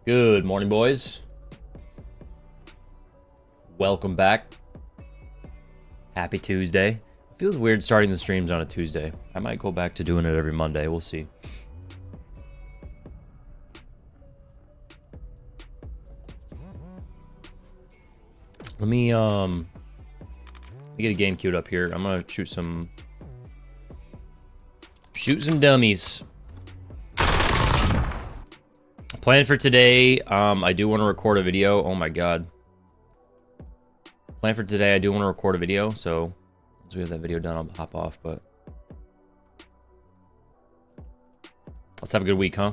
Good morning, boys. Welcome back. Happy Tuesday. It feels weird starting the streams on a Tuesday. I might go back to doing it every Monday. We'll see. Let me get a game queued up here. I'm gonna shoot some dummies. Plan for today, I do want to record a video. Oh my god. Plan for today, I do want to record a video, so once we have that video done, I'll hop off, but let's have a good week, huh?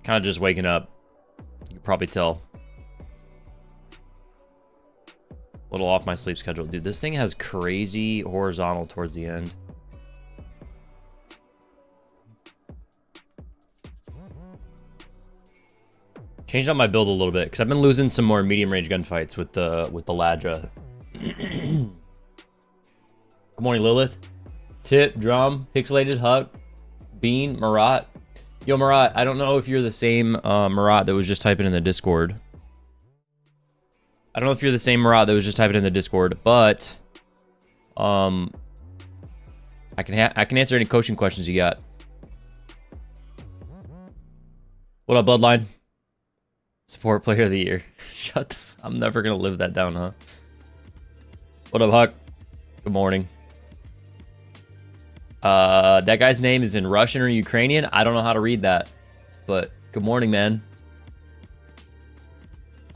Kind of just waking up. You can probably tell. A little off my sleep schedule. Dude, this thing has crazy horizontal towards the end. Changed up my build a little bit because I've been losing some more medium range gunfights with the Ladra. Good morning, Lilith. Tip, Drum, Pixelated, Huck, Bean, Marat. Yo, Marat, I don't know if you're the same Marat that was just typing in the Discord. I don't know if you're the same Marat that was just typing in the Discord, but I can answer any coaching questions you got. What up, Bloodline? Support player of the year. Shut the I'm never gonna live that down, huh? What up, Huck? Good morning. That guy's name is in Russian or Ukrainian. I don't know how to read that. But good morning, man.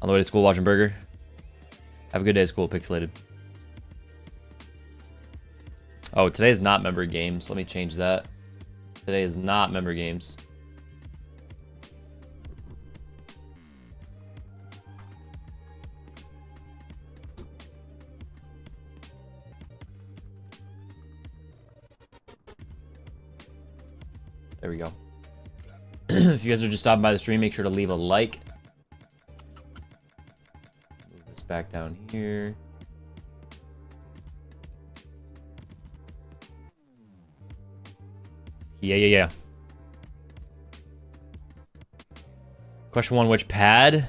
On the way to school watching Berger. Have a good day at school, Pixelated. Oh, today is not member games. Let me change that. Today is not member games. There we go. If you guys are just stopping by the stream, make sure to leave a like. Move this back down here. Yeah. Question 1, which pad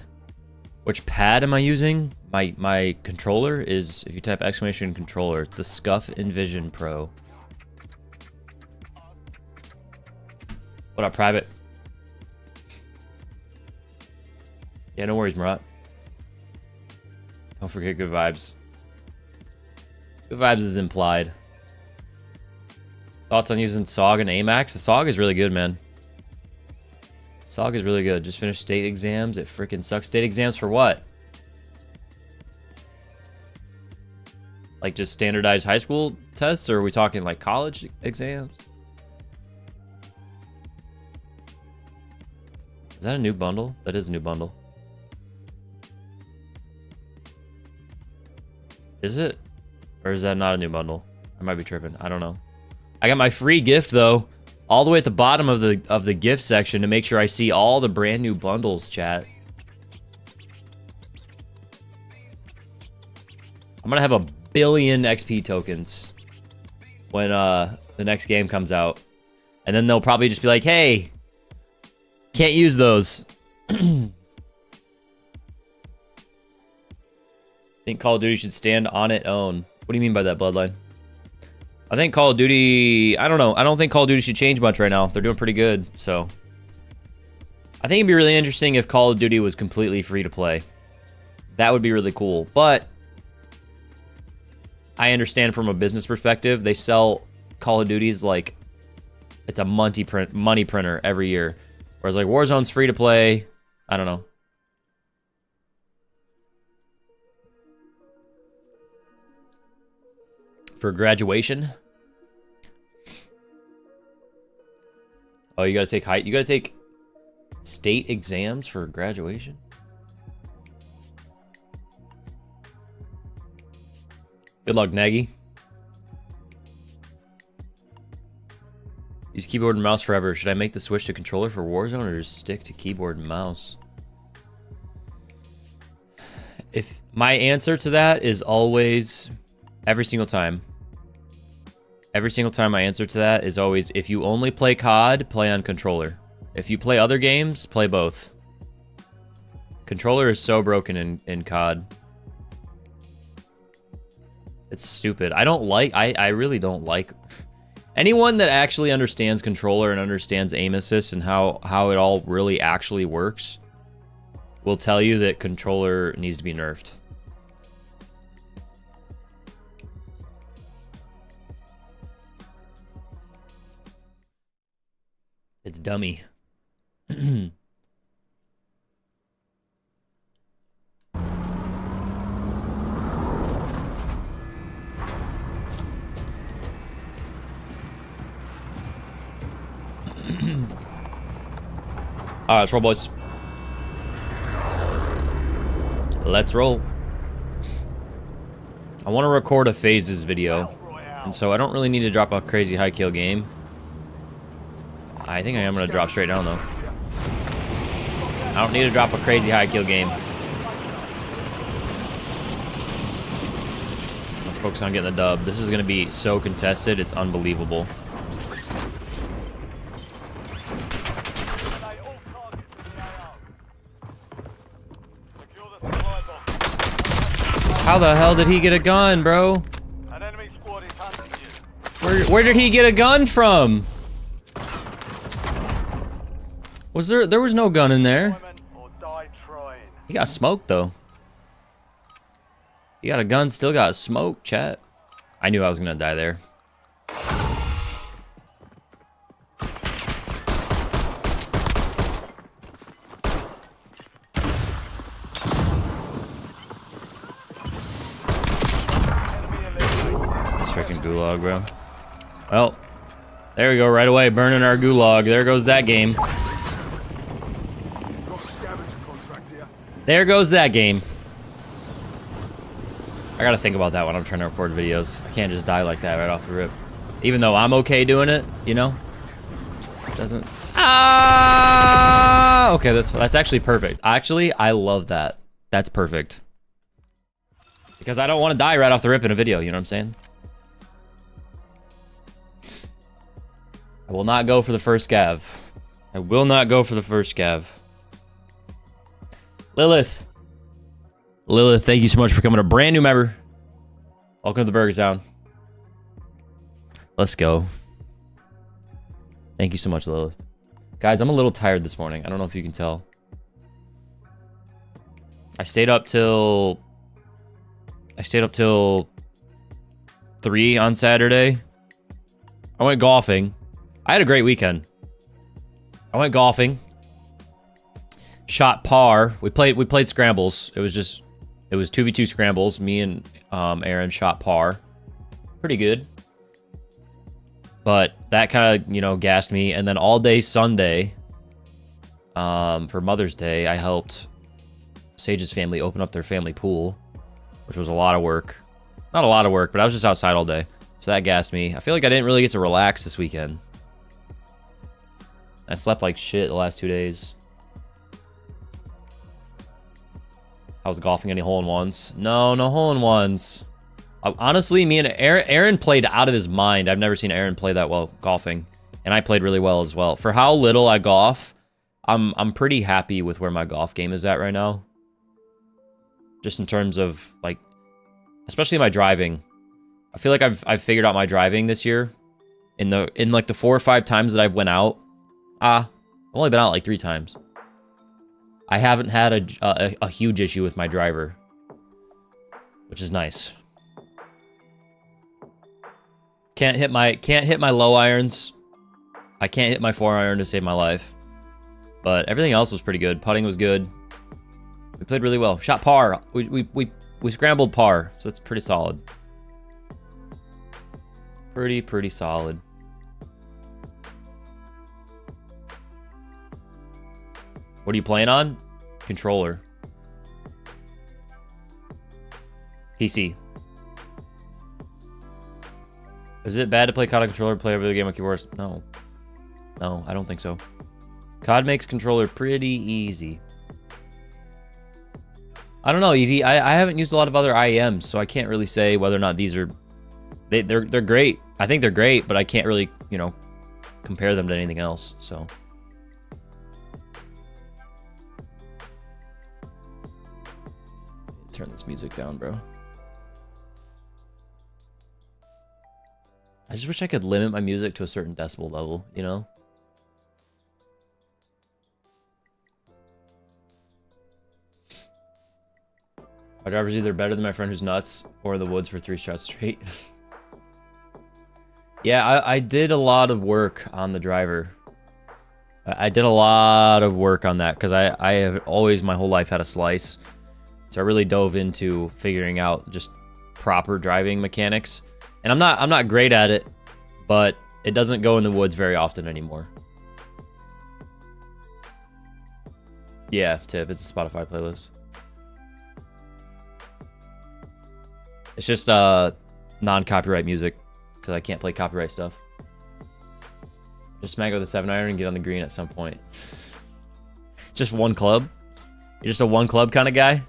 am I using? My controller is, if you type exclamation controller, it's the Scuff Envision Pro. What up, Private? Yeah, no worries, Murat. Don't forget good vibes. Good vibes is implied. Thoughts on using SOG and AMAX? The SOG is really good, man. SOG is really good. Just finished state exams. It freaking sucks. State exams for what? Like just standardized high school tests, or are we talking like college exams? Is that a new bundle? That is a new bundle. Is it? Or is that not a new bundle? I might be tripping. I don't know. I got my free gift though, all the way at the bottom of the gift section to make sure I see all the brand new bundles, chat. I'm gonna have 1 billion XP tokens when the next game comes out. And then they'll probably just be like, hey, can't use those. Think Call of Duty should stand on its own. What do you mean by that, Bloodline? I think Call of Duty, I don't know. I don't think Call of Duty should change much right now. They're doing pretty good, so. I think it'd be really interesting if Call of Duty was completely free to play. That would be really cool. But I understand from a business perspective, they sell Call of Duties like it's a money printer every year. Whereas like Warzone's free to play. I don't know. For graduation. Oh, you gotta take state exams for graduation? Good luck, Nagy. Use keyboard and mouse forever. Should I make the switch to controller for Warzone or just stick to keyboard and mouse? If my answer to that is always, every single time, every single time my answer to that is always, if you only play COD, play on controller. If you play other games, play both. Controller is so broken in COD. It's stupid. I really don't like... Anyone that actually understands controller and understands aim assist and how it all really actually works will tell you that controller needs to be nerfed. It's dummy. Alright, let's roll, boys. Let's roll. I want to record a phases video, and so I don't really need to drop a crazy high kill game. I think I am going to drop straight down, though. I don't need to drop a crazy high kill game. I'll focus on getting the dub. This is going to be so contested, it's unbelievable. How the hell did he get a gun, bro? An enemy squad is hunting you. Where did he get a gun from? There was no gun in there. Or die trying. He got smoked though. He got a gun, still got smoked, chat. I knew I was gonna die there. Freaking gulag, bro. Well, there we go, right away, burning our gulag. There goes that game. There goes that game. I gotta think about that when I'm trying to record videos. I can't just die like that right off the rip. Even though I'm okay doing it, you know? Doesn't... Ah! Okay, that's actually perfect. Actually, I love that. That's perfect. Because I don't want to die right off the rip in a video, you know what I'm saying? I will not go for the first scav. I will not go for the first scav. Lilith. Lilith, thank you so much for coming. A brand new member. Welcome to the Burger Sound. Let's go. Thank you so much, Lilith. Guys, I'm a little tired this morning. I don't know if you can tell. I stayed up till 3 on Saturday. I went golfing. I had a great weekend. I went golfing. Shot par. We played scrambles. It was 2v2 scrambles. Me and Aaron shot par. Pretty good. But that kind of, you know, gassed me. And then all day Sunday, for Mother's Day, I helped Sage's family open up their family pool, which was a lot of work. Not a lot of work, but I was just outside all day. So that gassed me. I feel like I didn't really get to relax this weekend. I slept like shit the last 2 days. I was golfing. Any hole-in-ones? No hole-in-ones. Honestly, me and Aaron played out of his mind. I've never seen Aaron play that well golfing. And I played really well as well. For how little I golf, I'm pretty happy with where my golf game is at right now. Just in terms of, like, especially my driving. I feel like I've figured out my driving this year. In like the 4 or 5 times that I've went out. I've only been out like 3 times. I haven't had a huge issue with my driver, which is nice. Can't hit my low irons. I can't hit my 4-iron to save my life. But everything else was pretty good. Putting was good. We played really well. Shot par. We scrambled par, so that's pretty solid. Pretty solid. What are you playing on? Controller. PC. Is it bad to play COD on controller, play over the game on keyboard? No. No, I don't think so. COD makes controller pretty easy. I don't know, Evie. I haven't used a lot of other IEMs, so I can't really say whether or not these are... They're great. I think they're great, but I can't really, you know, compare them to anything else, so. Turn this music down, bro. I just wish I could limit my music to a certain decibel level, you know? My driver's either better than my friend who's nuts or in the woods for 3 shots straight. Yeah, I did a lot of work on the driver. I did a lot of work on that because I have always my whole life had a slice. So I really dove into figuring out just proper driving mechanics. And I'm not great at it, but it doesn't go in the woods very often anymore. Yeah, Tip, it's a Spotify playlist. It's just non-copyright music because I can't play copyright stuff. Just smack it with a 7-iron and get on the green at some point. Just one club? You're just a one club kind of guy?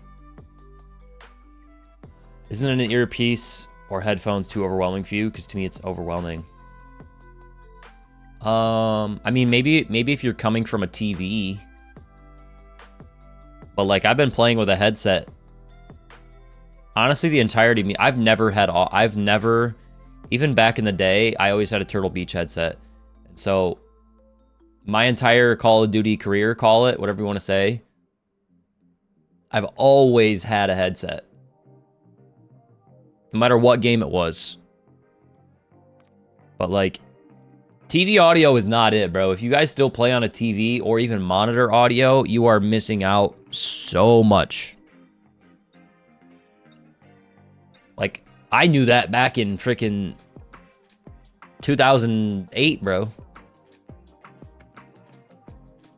Isn't an earpiece or headphones too overwhelming for you? Because to me it's overwhelming. I mean, maybe if you're coming from a TV. But like I've been playing with a headset. Honestly, the entirety of me, I've never, even back in the day, I always had a Turtle Beach headset. And so my entire Call of Duty career, call it, whatever you want to say, I've always had a headset. No matter what game it was. But like, TV audio is not it, bro. If you guys still play on a TV or even monitor audio, you are missing out so much. Like, I knew that back in freaking 2008, bro.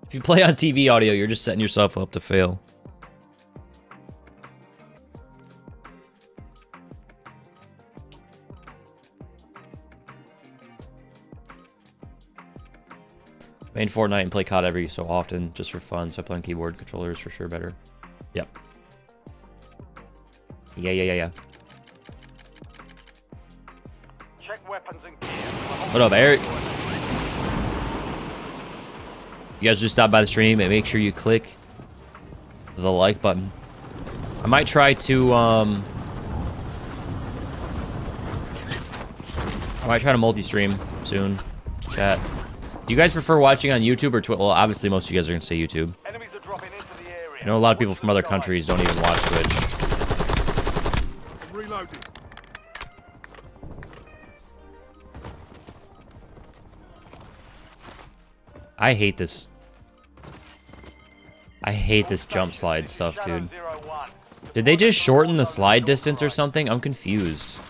If you play on TV audio, you're just setting yourself up to fail. Main Fortnite and play COD every so often, just for fun. So I play on keyboard controllers for sure better. Yep. Yeah. Check weapons and gear. What up, Eric? You guys just stopped by the stream and make sure you click the like button. I might try to multi-stream soon. Chat. Do you guys prefer watching on YouTube or Twitch? Well, obviously most of you guys are gonna say YouTube. Enemies are dropping into the area. I know a lot of people from other countries don't even watch Twitch. I'm reloading. I hate this. I hate this jump slide stuff, dude. Did they just shorten the slide distance or something? I'm confused.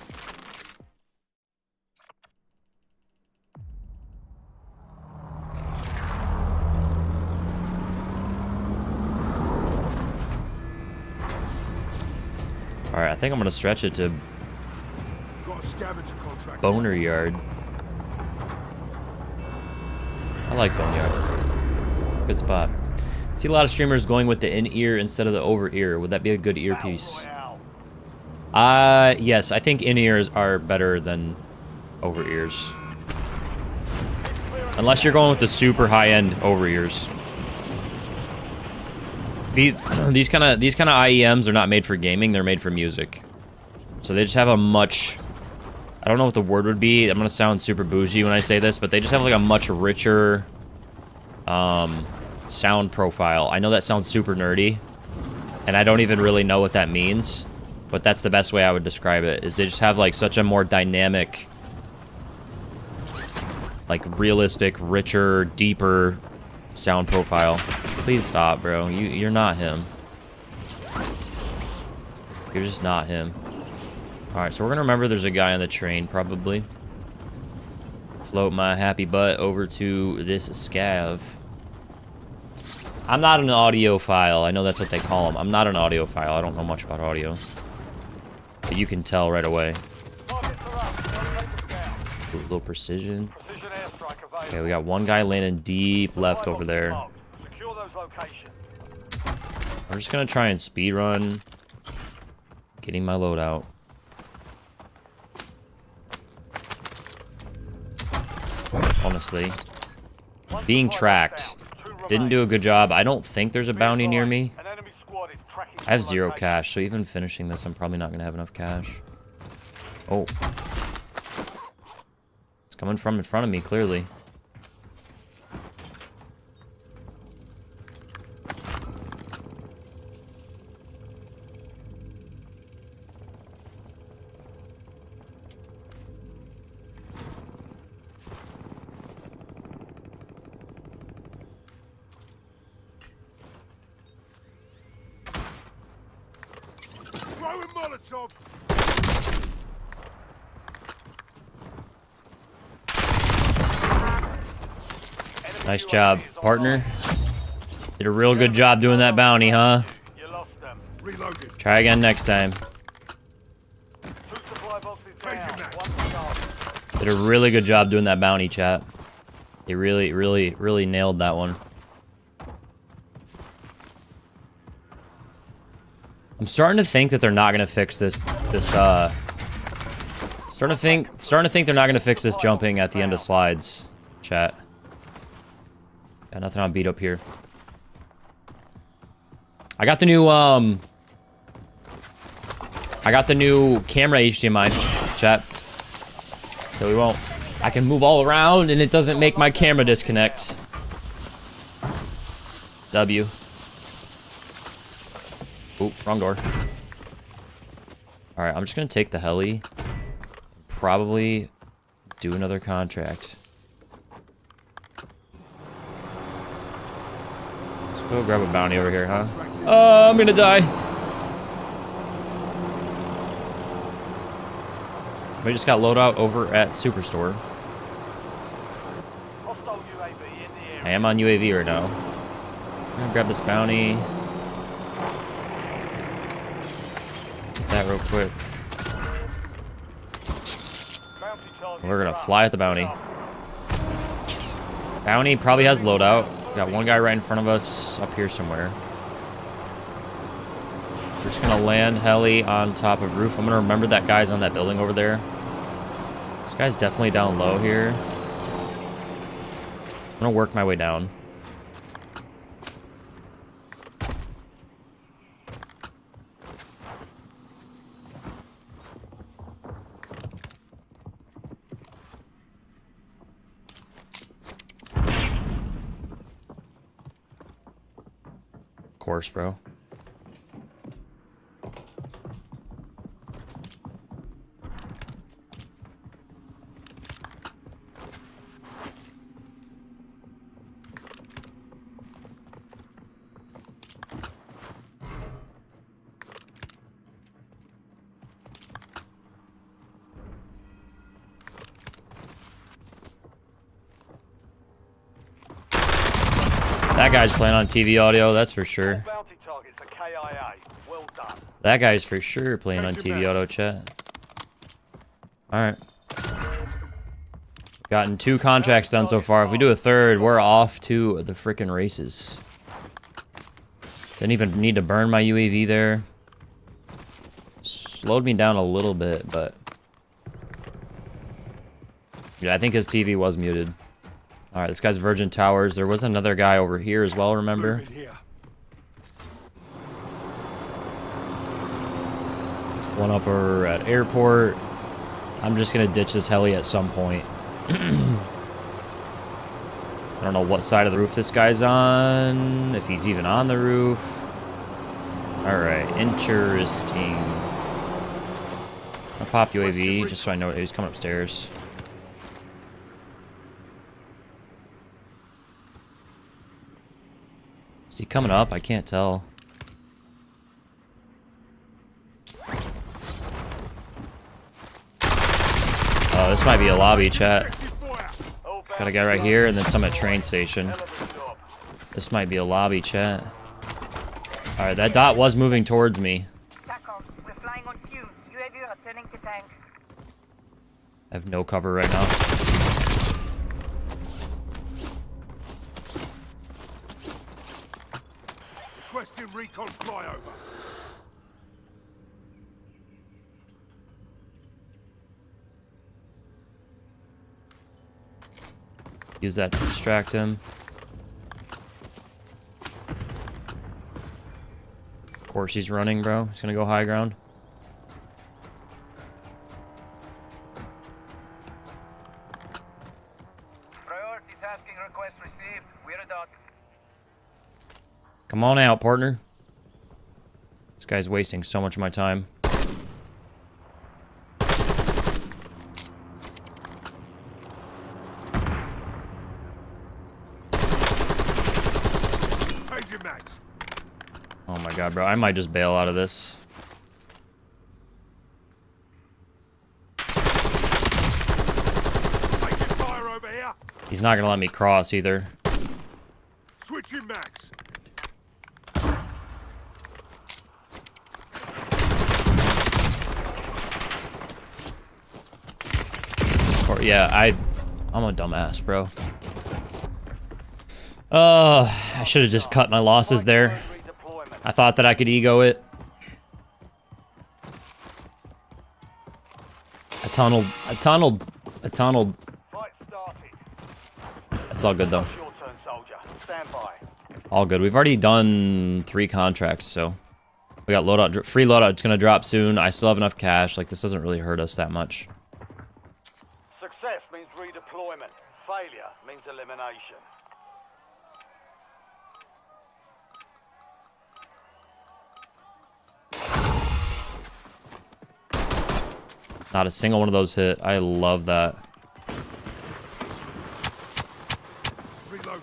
Alright, I think I'm gonna stretch it to Boner Yard. I like Boneyard. Good spot. See a lot of streamers going with the in-ear instead of the over-ear. Would that be a good earpiece? Yes, I think in-ears are better than over-ears. Unless you're going with the super high-end over-ears. These kind of IEMs are not made for gaming, they're made for music. So they just have a much, I don't know what the word would be. I'm gonna sound super bougie when I say this, but they just have like a much richer sound profile. I know that sounds super nerdy, and I don't even really know what that means, but that's the best way I would describe it, is they just have like such a more dynamic, like realistic, richer, deeper sound profile. Please stop, bro. You're not him. You're just not him. Alright, so we're gonna remember there's a guy on the train, probably. Float my happy butt over to this scav. I'm not an audiophile. I know that's what they call them. I'm not an audiophile. I don't know much about audio. But you can tell right away. Ooh, a little precision. Okay, we got one guy landing deep left over there. I'm just gonna try and speed run. Getting my load out. honestly. Being tracked. Didn't do a good job. I don't think there's a bounty near me. I have 0 cash, so even finishing this, I'm probably not going to have enough cash. Oh. It's coming from in front of me, clearly. Molotov. Nice job, partner. Did a real good job doing that bounty, huh? You lost them. Reloaded. Try again next time. 2 supply boxes down. 1 Did a really good job doing that bounty, chat. They really nailed that one. I'm starting to think that they're not gonna fix this. Starting to think they're not gonna fix this jumping at the end of slides, chat. Got nothing on beat up here. I got the new camera HDMI, chat. So we won't. I can move all around and it doesn't make my camera disconnect. W. Oop, wrong door. Alright, I'm just gonna take the heli. Probably do another contract. Let's go grab a bounty over here, huh? I'm gonna die. Somebody just got loadout over at Superstore. I am on UAV right now. I'm gonna grab this bounty. That real quick. We're gonna fly at the bounty. Bounty probably has loadout. Got one guy right in front of us up here somewhere. We're just gonna land heli on top of roof. I'm gonna remember that guy's on that building over there. This guy's definitely down low here. I'm gonna work my way down. Of course, bro. That guy's playing on TV audio, that's for sure. That guy's for sure playing on TV auto, chat. Alright. Gotten 2 contracts done so far. If we do a third, we're off to the frickin' races. Didn't even need to burn my UAV there. Slowed me down a little bit, but... yeah, I think his TV was muted. Alright, this guy's Virgin Towers. There was another guy over here as well, remember? One upper at airport. I'm just gonna ditch this heli at some point. I don't know what side of the roof this guy's on, if he's even on the roof. Alright, interesting. I'll pop UAV just so I know he's coming upstairs. Is he coming up? I can't tell. Oh, this might be a lobby, chat. Got a guy right here, and then some at train station. This might be a lobby, chat. Alright, that dot was moving towards me. I have no cover right now. Requesting recon flyover. Use that to distract him. Of course he's running, bro. He's gonna go high ground. Priority tasking request received. We're done. Come on out, partner. This guy's wasting so much of my time. Change your mags. Oh my god, bro. I might just bail out of this. Taking fire over here. He's not gonna let me cross either. Switching mags. Or, yeah, I'm a dumbass, bro. I should have just cut my losses there. I thought that I could ego it. I tunneled. Fight started. That's all good though. Your turn, soldier. Stand by. All good. We've already done 3 contracts, so we got loadout, free loadout. It's gonna drop soon. I still have enough cash. Like, this doesn't really hurt us that much. Success means redeployment. Failure means elimination. Not a single one of those hit. I love that. Reloading.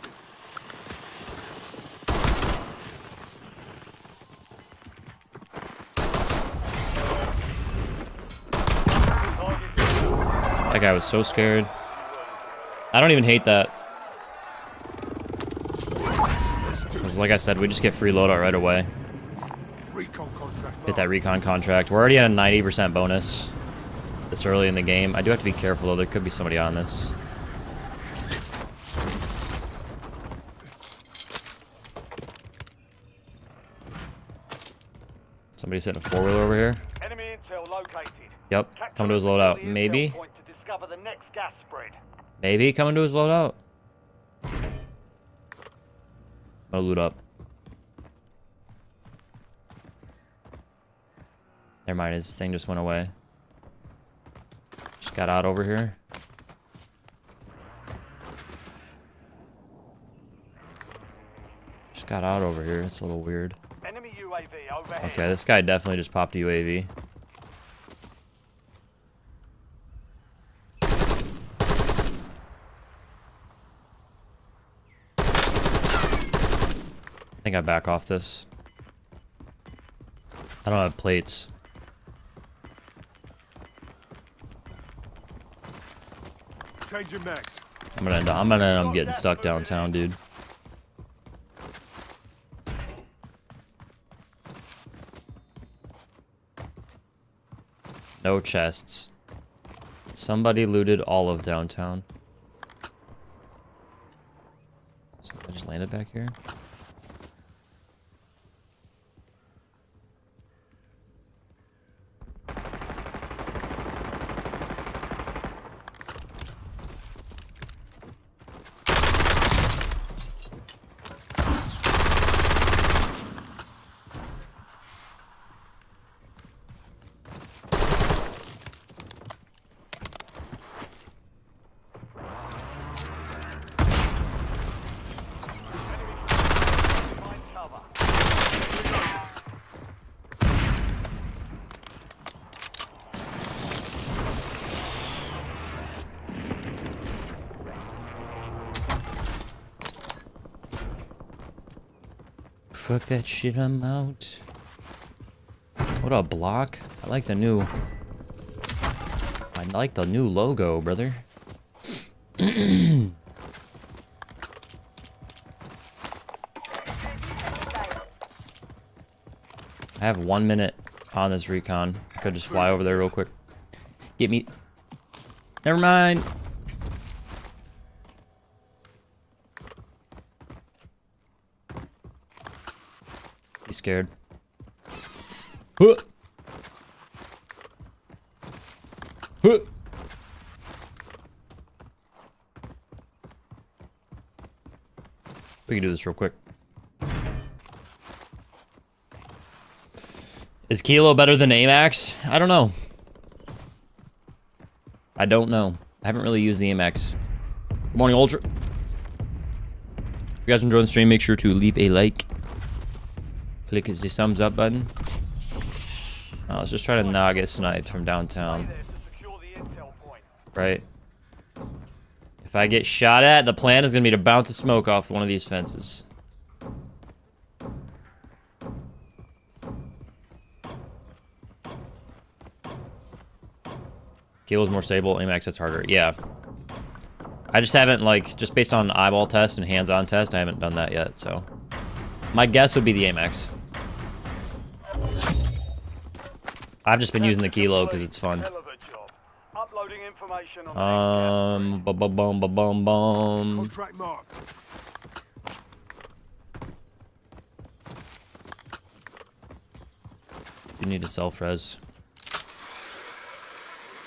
That guy was so scared. I don't even hate that. Because like I said, we just get free loadout right away. Recon contract. Hit that recon contract. We're already at a 90% bonus this early in the game. I do have to be careful though. There could be somebody on this. Somebody's hitting a 4-wheeler over here. Enemy intel located. Yep, coming to his loadout. Maybe. Point to discover the next gas spread. Maybe coming to his loadout. I'm gonna loot up. Never mind, his thing just went away. Just got out over here. Just got out over here. It's a little weird. Enemy UAV overhead. Okay, this guy definitely just popped a UAV. I think I back off this. I don't have plates. Changing mags. I'm gonna end up getting stuck downtown, dude. No chests. Somebody looted all of downtown. So I just landed back here. Find cover. Fuck that shit, I'm out. What a block. I like the new logo, brother. I have 1 minute on this recon. I could just fly over there real quick. Get me. Never mind. He's scared. Huh. Huh. We can do this real quick. Is Kilo better than AMAX? I don't know. I don't know. I haven't really used the AMAX. Good morning, Ultra. If you guys enjoy the stream, make sure to leave a like. Click the thumbs up button. I was just trying to not get sniped from downtown. Right? If I get shot at, the plan is going to be to bounce the smoke off one of these fences. Kilo's more stable, AMAX that's harder. Yeah. I just haven't, like, just based on eyeball test and hands-on test, I haven't done that yet, so. My guess would be the AMAX. I've just been using the Kilo because it's fun. Contract marked. You need to self-res.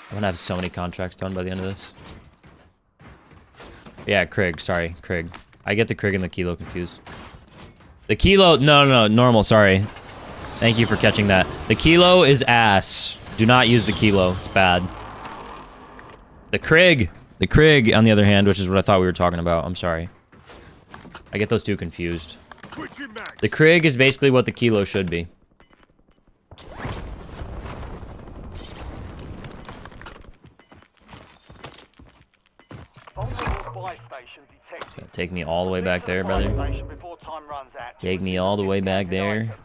I'm gonna have so many contracts done by the end of this. Yeah, Krieg, sorry, Krieg. I get the Krieg and the Kilo confused. The Kilo, no, normal, sorry. Thank you for catching that. The Kilo is ass. Do not use the Kilo, it's bad. The Krieg, on the other hand, which is what I thought we were talking about, I'm sorry. I get those two confused. The Krieg is basically what the Kilo should be. It's gonna take me all the way back there, brother. Take me all the way back there.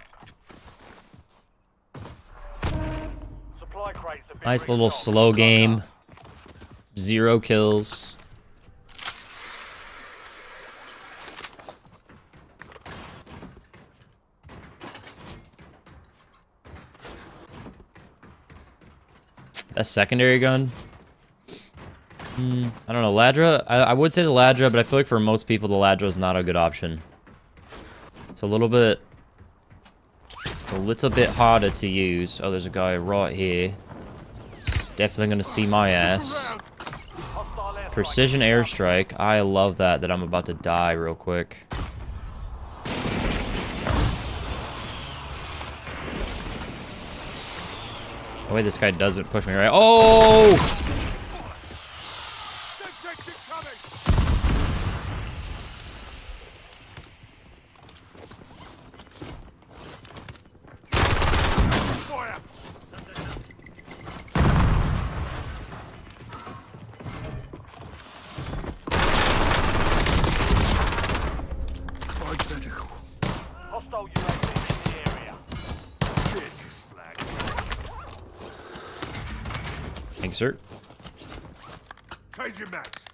Nice little slow game. 0 kills. A secondary gun? I don't know. Ladra? I would say the Ladra, but I feel like for most people, the Ladra is not a good option. It's a little bit harder to use. Oh, there's a guy right here. He's definitely going to see my ass. Precision airstrike. I love that I'm about to die real quick. Oh, wait, this guy doesn't push me right. Oh! Thanks, sir. Change your max.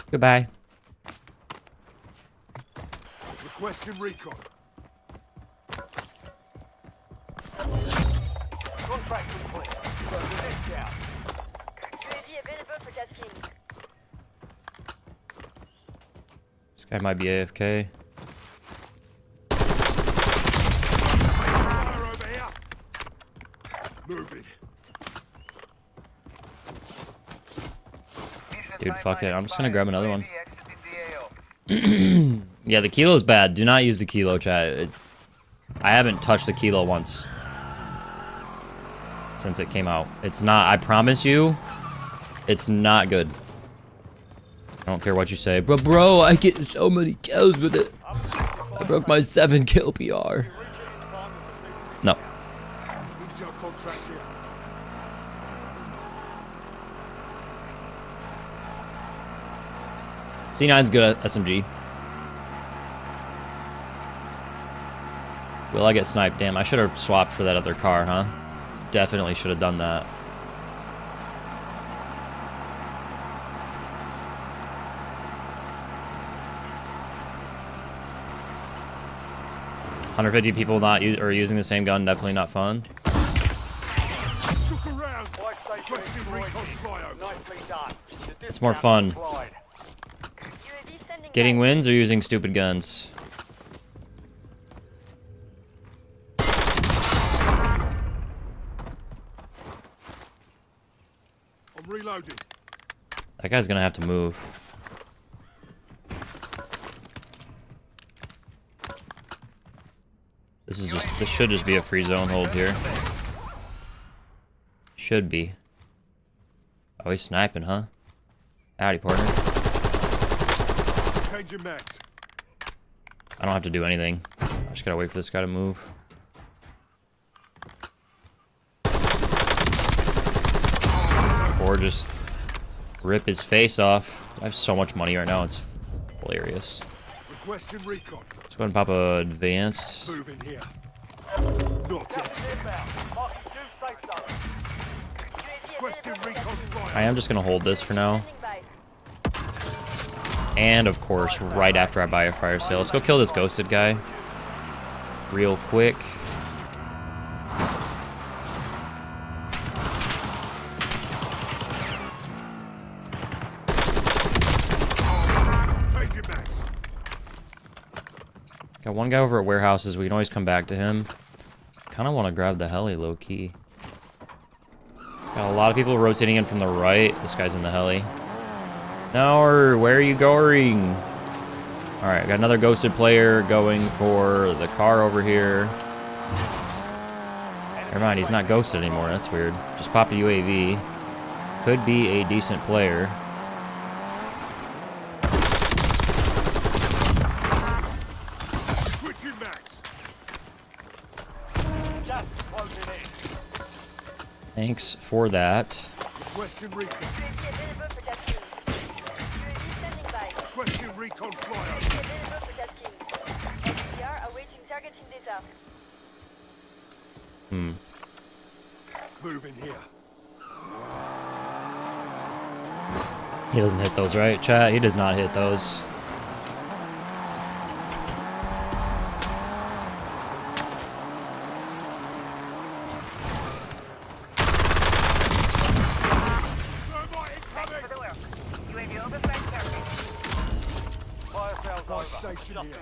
Goodbye. Requesting recon. Contract complete. Discount. UAV available for tasking. This guy might be AFK. Fire over here. Moving. Dude, fuck it. I'm just gonna grab another one. Yeah, the Kilo's bad. Do not use the Kilo, chat. I haven't touched the Kilo once since it came out. It's not, I promise you, it's not good. I don't care what you say. But bro, I get so many kills with it. I broke my 7 kill PR. No. Intel contract here. C9's good at SMG. Will I get sniped? Damn, I should have swapped for that other car, huh? Definitely should have done that. $150 people not using the same gun, definitely not fun. Look around. Requesting recon flyover. Nicely done. It's more fun. UAV standing Getting by. wins or using stupid guns? Reloading. That guy's gonna have to move. This should just be a free zone hold here. Should be. Oh, he's sniping, huh? Howdy, partner. Changing mags. I don't have to do anything. I just gotta wait for this guy to move. Or just rip his face off. I have so much money right now, it's hilarious. Requesting recon. Let's go ahead and pop a advanced. Moving here. Not dead. Requesting recon fire. I am just gonna hold this for now. Standing by. And of course, right after I buy a fire sale. Let's go kill this ghosted guy. Real quick. Changing mags. Got one guy over at warehouses. We can always come back to him. Kind of want to grab the heli low key. Got a lot of people rotating in from the right. This guy's in the heli. No, where are you going? All right, got another ghosted player going for the car over here. Never mind, he's not ghosted anymore. That's weird. Just popped a UAV. Could be a decent player. Switching mags. Thanks for that. Requesting recon. UAV available for tasking. UAV standing by. Requesting recon flyover. UAV available for tasking. SDR awaiting targeting data. Moving here. He doesn't hit those, right, chat? He does not hit those. Fire station here.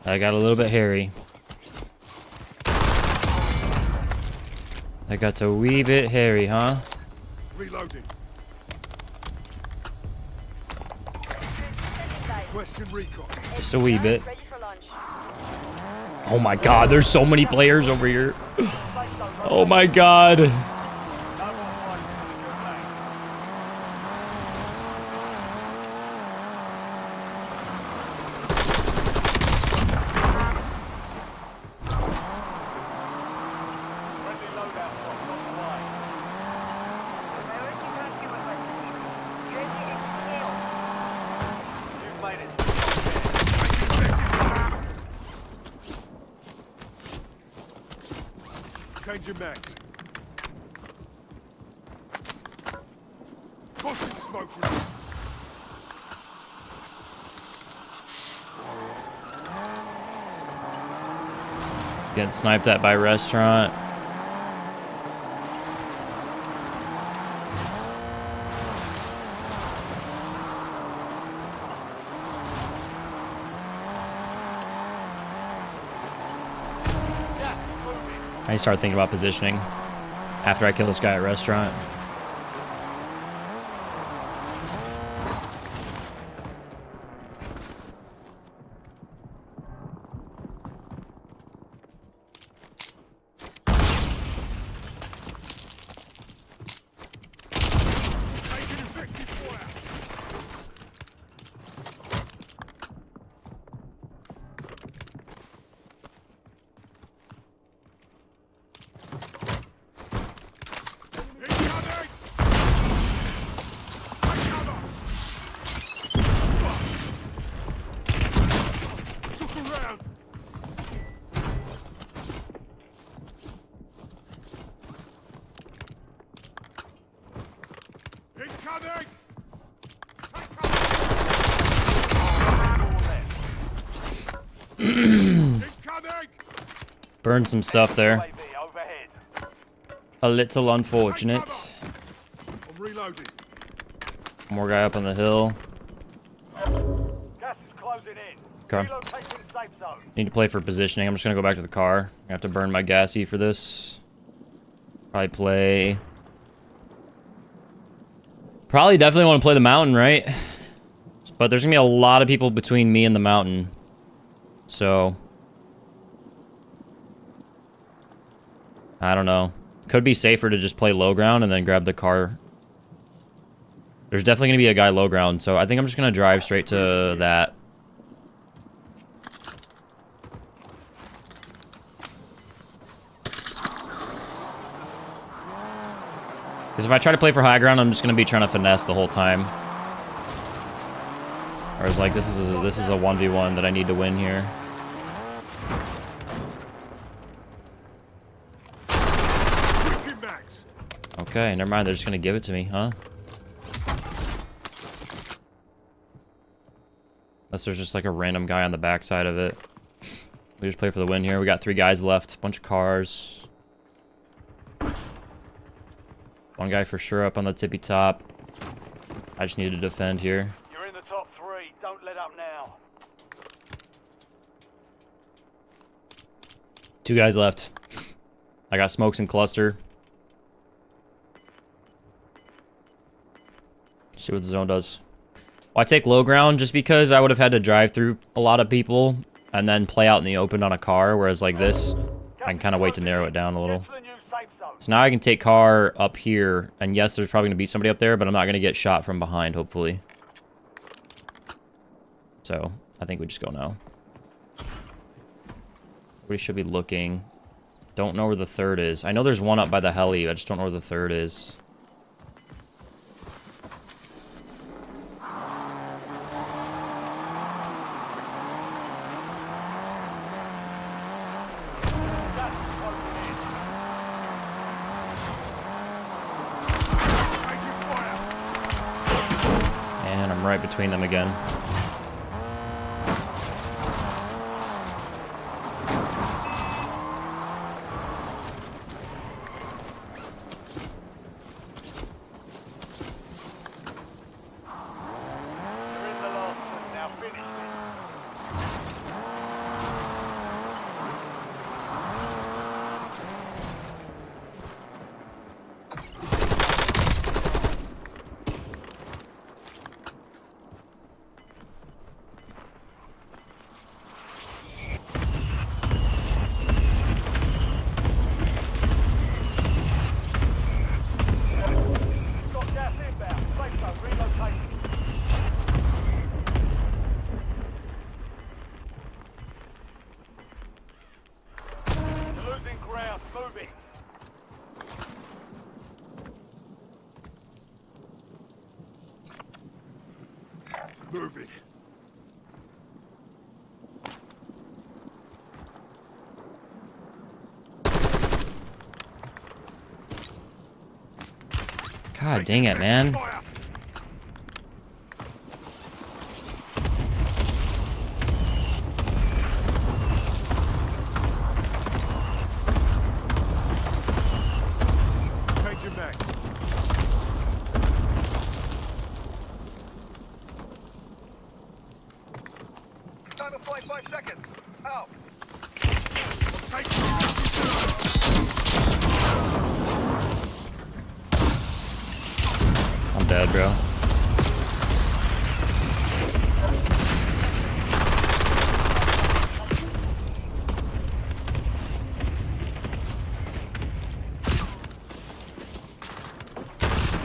I got a little bit hairy. I got a wee bit hairy, huh? Reloading. Standing by. Requesting recon. Just a wee bit. Ready for launch. Oh my god, there's so many players over here. Oh my god. Changing mags. Pushing smoke grenade. Getting sniped at by restaurant. I start thinking about positioning after I kill this guy at restaurant. Taking effective fire. Incoming! Incoming! Burn some stuff there. UAV overhead. A little unfortunate. I'm reloading. More guy up on the hill. Gas is closing in. Okay. Relocating safe zone. Need to play for positioning. I'm just gonna go back to the car. I have to burn my gassy for this. Probably definitely want to play the mountain, right? But there's gonna be a lot of people between me and the mountain. So I don't know. Could be safer to just play low ground and then grab the car. There's definitely gonna be a guy low ground, so I think I'm just gonna drive straight to that. Because if I try to play for high ground, I'm just gonna be trying to finesse the whole time. Whereas like this is a 1v1 that I need to win here. Switching mags. Okay, never mind. They're just gonna give it to me, huh? Unless there's just like a random guy on the backside of it. We just play for the win here. We got 3 guys left. Bunch of cars. One guy for sure up on the tippy top. I just need to defend here. You're in the top 3. Don't let up now. 2 guys left. I got smokes and cluster. See what the zone does. Well, I take low ground just because I would have had to drive through a lot of people and then play out in the open on a car, whereas like this, I can kind of wait to narrow it down a little. Get to the new safe zone. So now I can take car up here, and yes, there's probably going to be somebody up there, but I'm not going to get shot from behind, hopefully. So, I think we just go now. We should be looking. Don't know where the third is. I know there's one up by the heli, I just don't know where the third is. And I'm right between them again. You're in the last one. Now finish it. Got gas inbound. Safe zone relocating. You're losing ground. Moving. Moving. God dang it, man. Fire. Changing mags. Time to fly 5 seconds. Out. I'm dead, bro.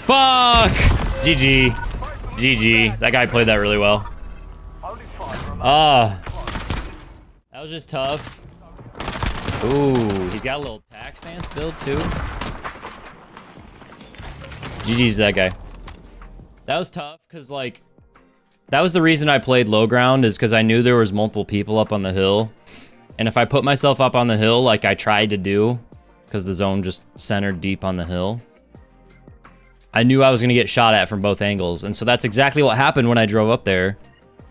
Fuck! GG. GG. That guy played that really well. Only 5 remain. Ah. That was just tough. Ooh, he's got a little tack stance build too. GG's that guy. That was tough because like that was the reason I played low ground, is because I knew there was multiple people up on the hill. And if I put myself up on the hill like I tried to do, because the zone just centered deep on the hill, I knew I was going to get shot at from both angles. And so that's exactly what happened when I drove up there.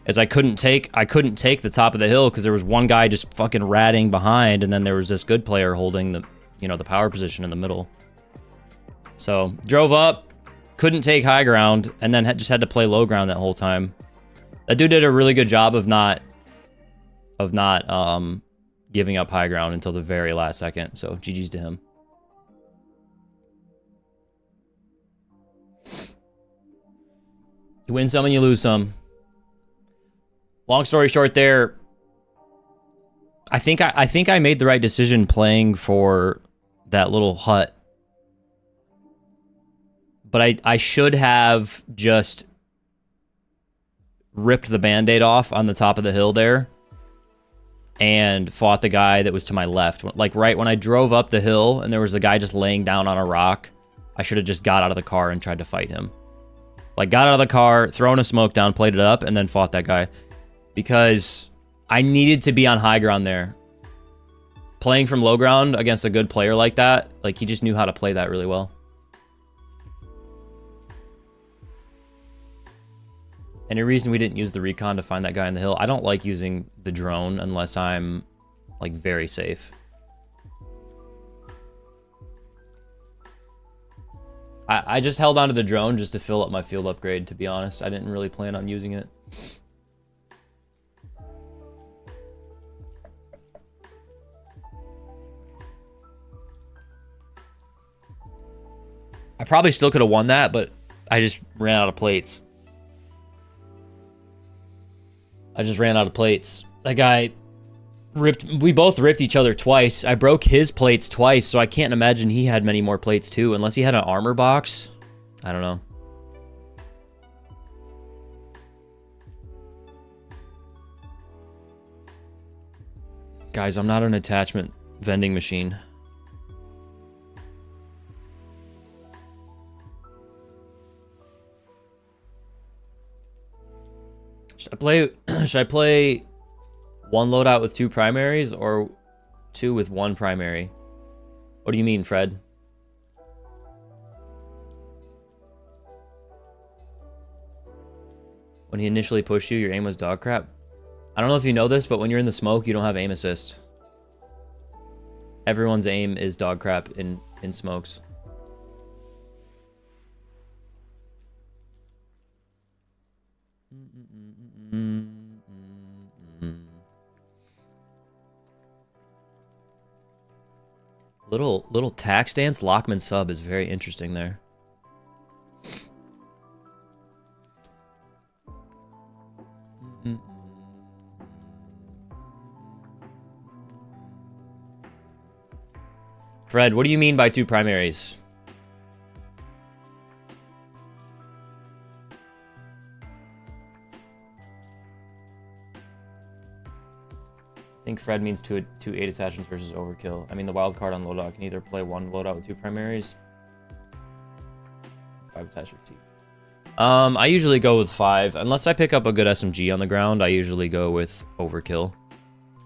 Is I couldn't take the top of the hill because there was one guy just fucking ratting behind, and then there was this good player holding the, you know, the power position in the middle. So drove up, couldn't take high ground, and then just had to play low ground that whole time. That dude did a really good job of not giving up high ground until the very last second. So GG's to him. You win some and you lose some. Long story short there, I think I made the right decision playing for that little hut. But I should have just ripped the Band-Aid off on the top of the hill there and fought the guy that was to my left. Like right when I drove up the hill and there was a guy just laying down on a rock, I should have just got out of the car and tried to fight him. Like got out of the car, thrown a smoke down, played it up, and then fought that guy. Because I needed to be on high ground there. Playing from low ground against a good player like that, like he just knew how to play that really well. Any reason we didn't use the recon to find that guy in the hill? I don't like using the drone unless I'm like very safe. I just held onto the drone just to fill up my field upgrade, to be honest. I didn't really plan on using it. I probably still could have won that, but I just ran out of plates. That guy ripped... We both ripped each other twice. I broke his plates twice, so I can't imagine he had many more plates too, unless he had an armor box. I don't know. Guys, I'm not an attachment vending machine. Should I play one loadout with 2 primaries or 2 with 1 primary? What do you mean, Fred? When he initially pushed you, your aim was dog crap. I don't know if you know this, but when you're in the smoke, you don't have aim assist. Everyone's aim is dog crap in smokes. Little tax dance Lockman sub is very interesting there. Fred, what do you mean by 2 primaries? I think Fred means two 8 attachments versus overkill. I mean, the wild card on loadout can either play 1 loadout with 2 primaries. 5 attachments. I usually go with 5. Unless I pick up a good SMG on the ground, I usually go with overkill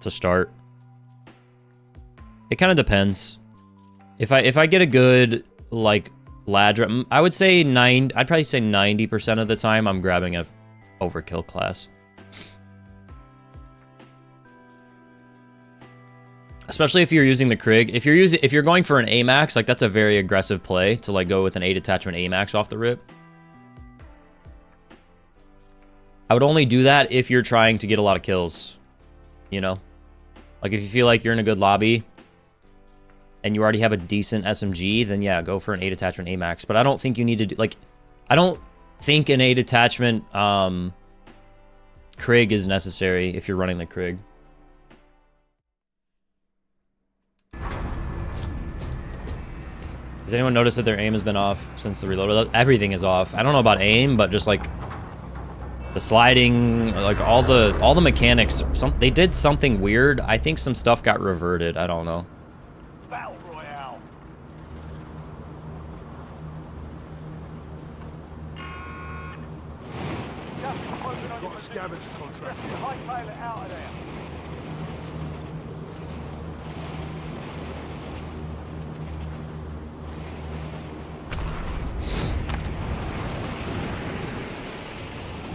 to start. It kind of depends. If I get a good, like, ladder, I would say I'd probably say 90% of the time I'm grabbing a overkill class. Especially if you're using the Krig. If you're going for an AMAX, like that's a very aggressive play to like go with an 8 attachment AMAX off the rip. I would only do that if you're trying to get a lot of kills, you know? Like if you feel like you're in a good lobby and you already have a decent SMG, then yeah, go for an 8 attachment AMAX. But I don't think you need to do, like, I don't think an 8 attachment Krig is necessary if you're running the Krig. Has anyone noticed that their aim has been off since the reload? Everything is off. I don't know about aim, but just like the sliding, like all the mechanics. They did something weird. I think some stuff got reverted. I don't know. Battle Royale. Got a scavenger contract here. High pilot out of there.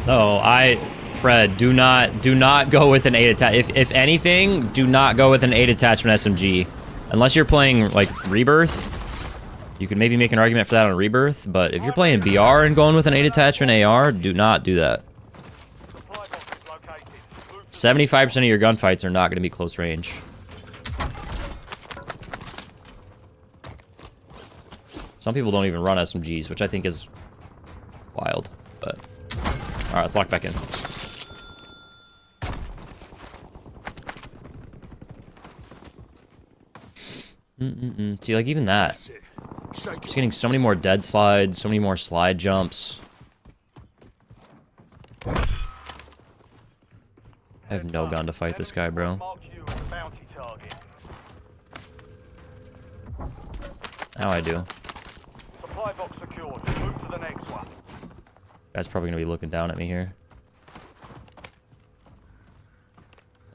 No, Fred, do not go with an 8 attach. If anything, do not go with an 8 attachment SMG. Unless you're playing, like, Rebirth. You could maybe make an argument for that on Rebirth, but if you're playing BR and going with an 8 attachment AR, do not do that. 75% of your gunfights are not going to be close range. Some people don't even run SMGs, which I think is wild, but... Alright, let's lock back in. See, like, even that. Just getting so many more dead slides, so many more slide jumps. I have no gun to fight this guy, bro. Now I do. Guy's probably gonna be looking down at me here.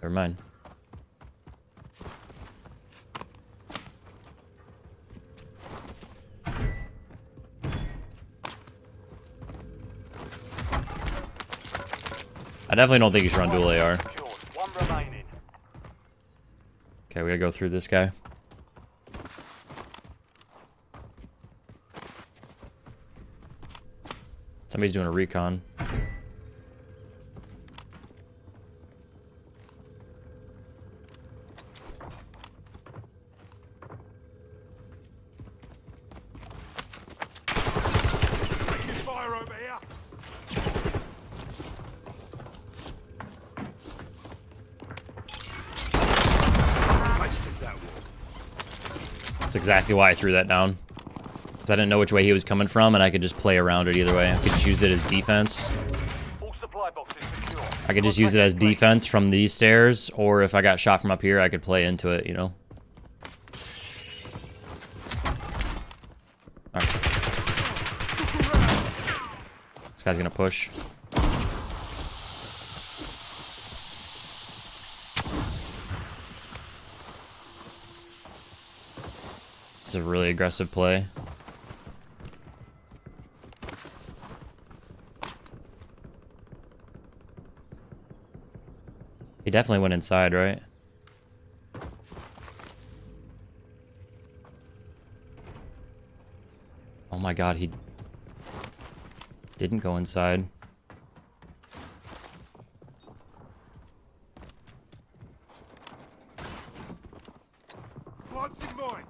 Never mind. I definitely don't think you should run dual AR. Okay, we gotta go through this guy. Somebody's doing a recon. Fire over here. That's exactly why I threw that down. I didn't know which way he was coming from, and I could just play around it either way. I could just use it as defense. I could just use it as defense from these stairs, or if I got shot from up here, I could play into it, you know? Nice. This guy's gonna push. This is a really aggressive play. He definitely went inside, right? Oh my god, he didn't go inside. What's in mind?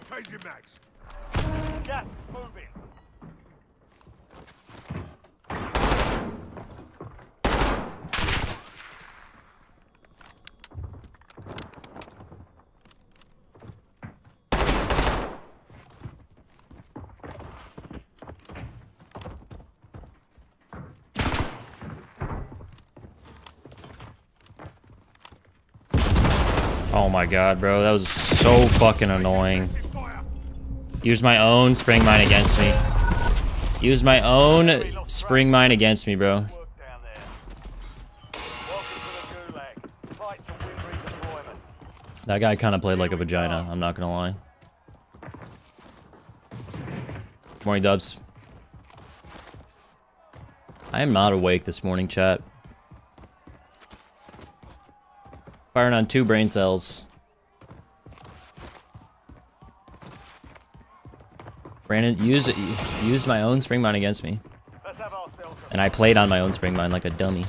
Change your max. Gas moving. Oh my god, bro, that was so fucking annoying. Use my own spring mine against me. Use my own spring mine against me, bro. That guy kind of played like a vagina, I'm not gonna lie. Morning, Dubs. I am not awake this morning, chat. Firing on 2 brain cells. Brandon used my own spring mine against me. And I played on my own spring mine like a dummy.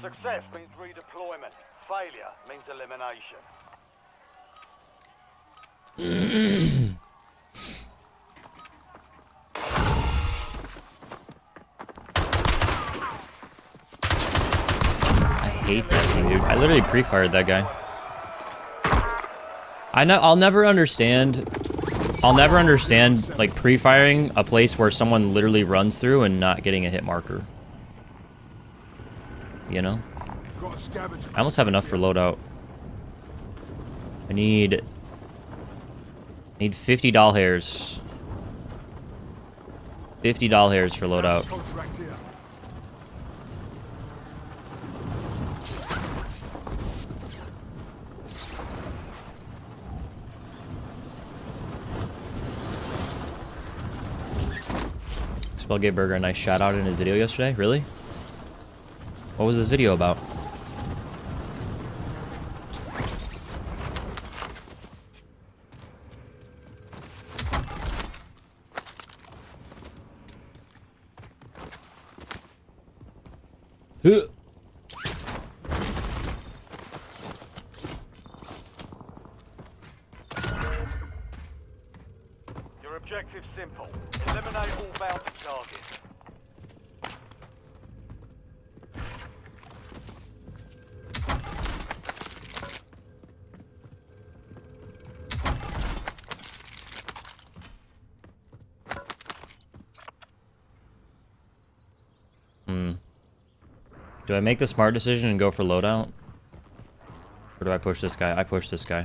Success means redeployment. Failure means elimination. I hate that thing, dude. I literally pre-fired that guy. I'll never understand I'll never understand like pre-firing a place where someone literally runs through and not getting a hit marker. You know? Got a scavenger. I almost have enough for loadout. I need 50 doll hairs. 50 doll hairs for loadout. Contract here. Spell gave Berger a nice shout out in his video yesterday. Really? What was this video about? Huh. Your objective's simple. Eliminate all bounty targets. Do I make the smart decision and go for loadout? Or do I push this guy? I push this guy.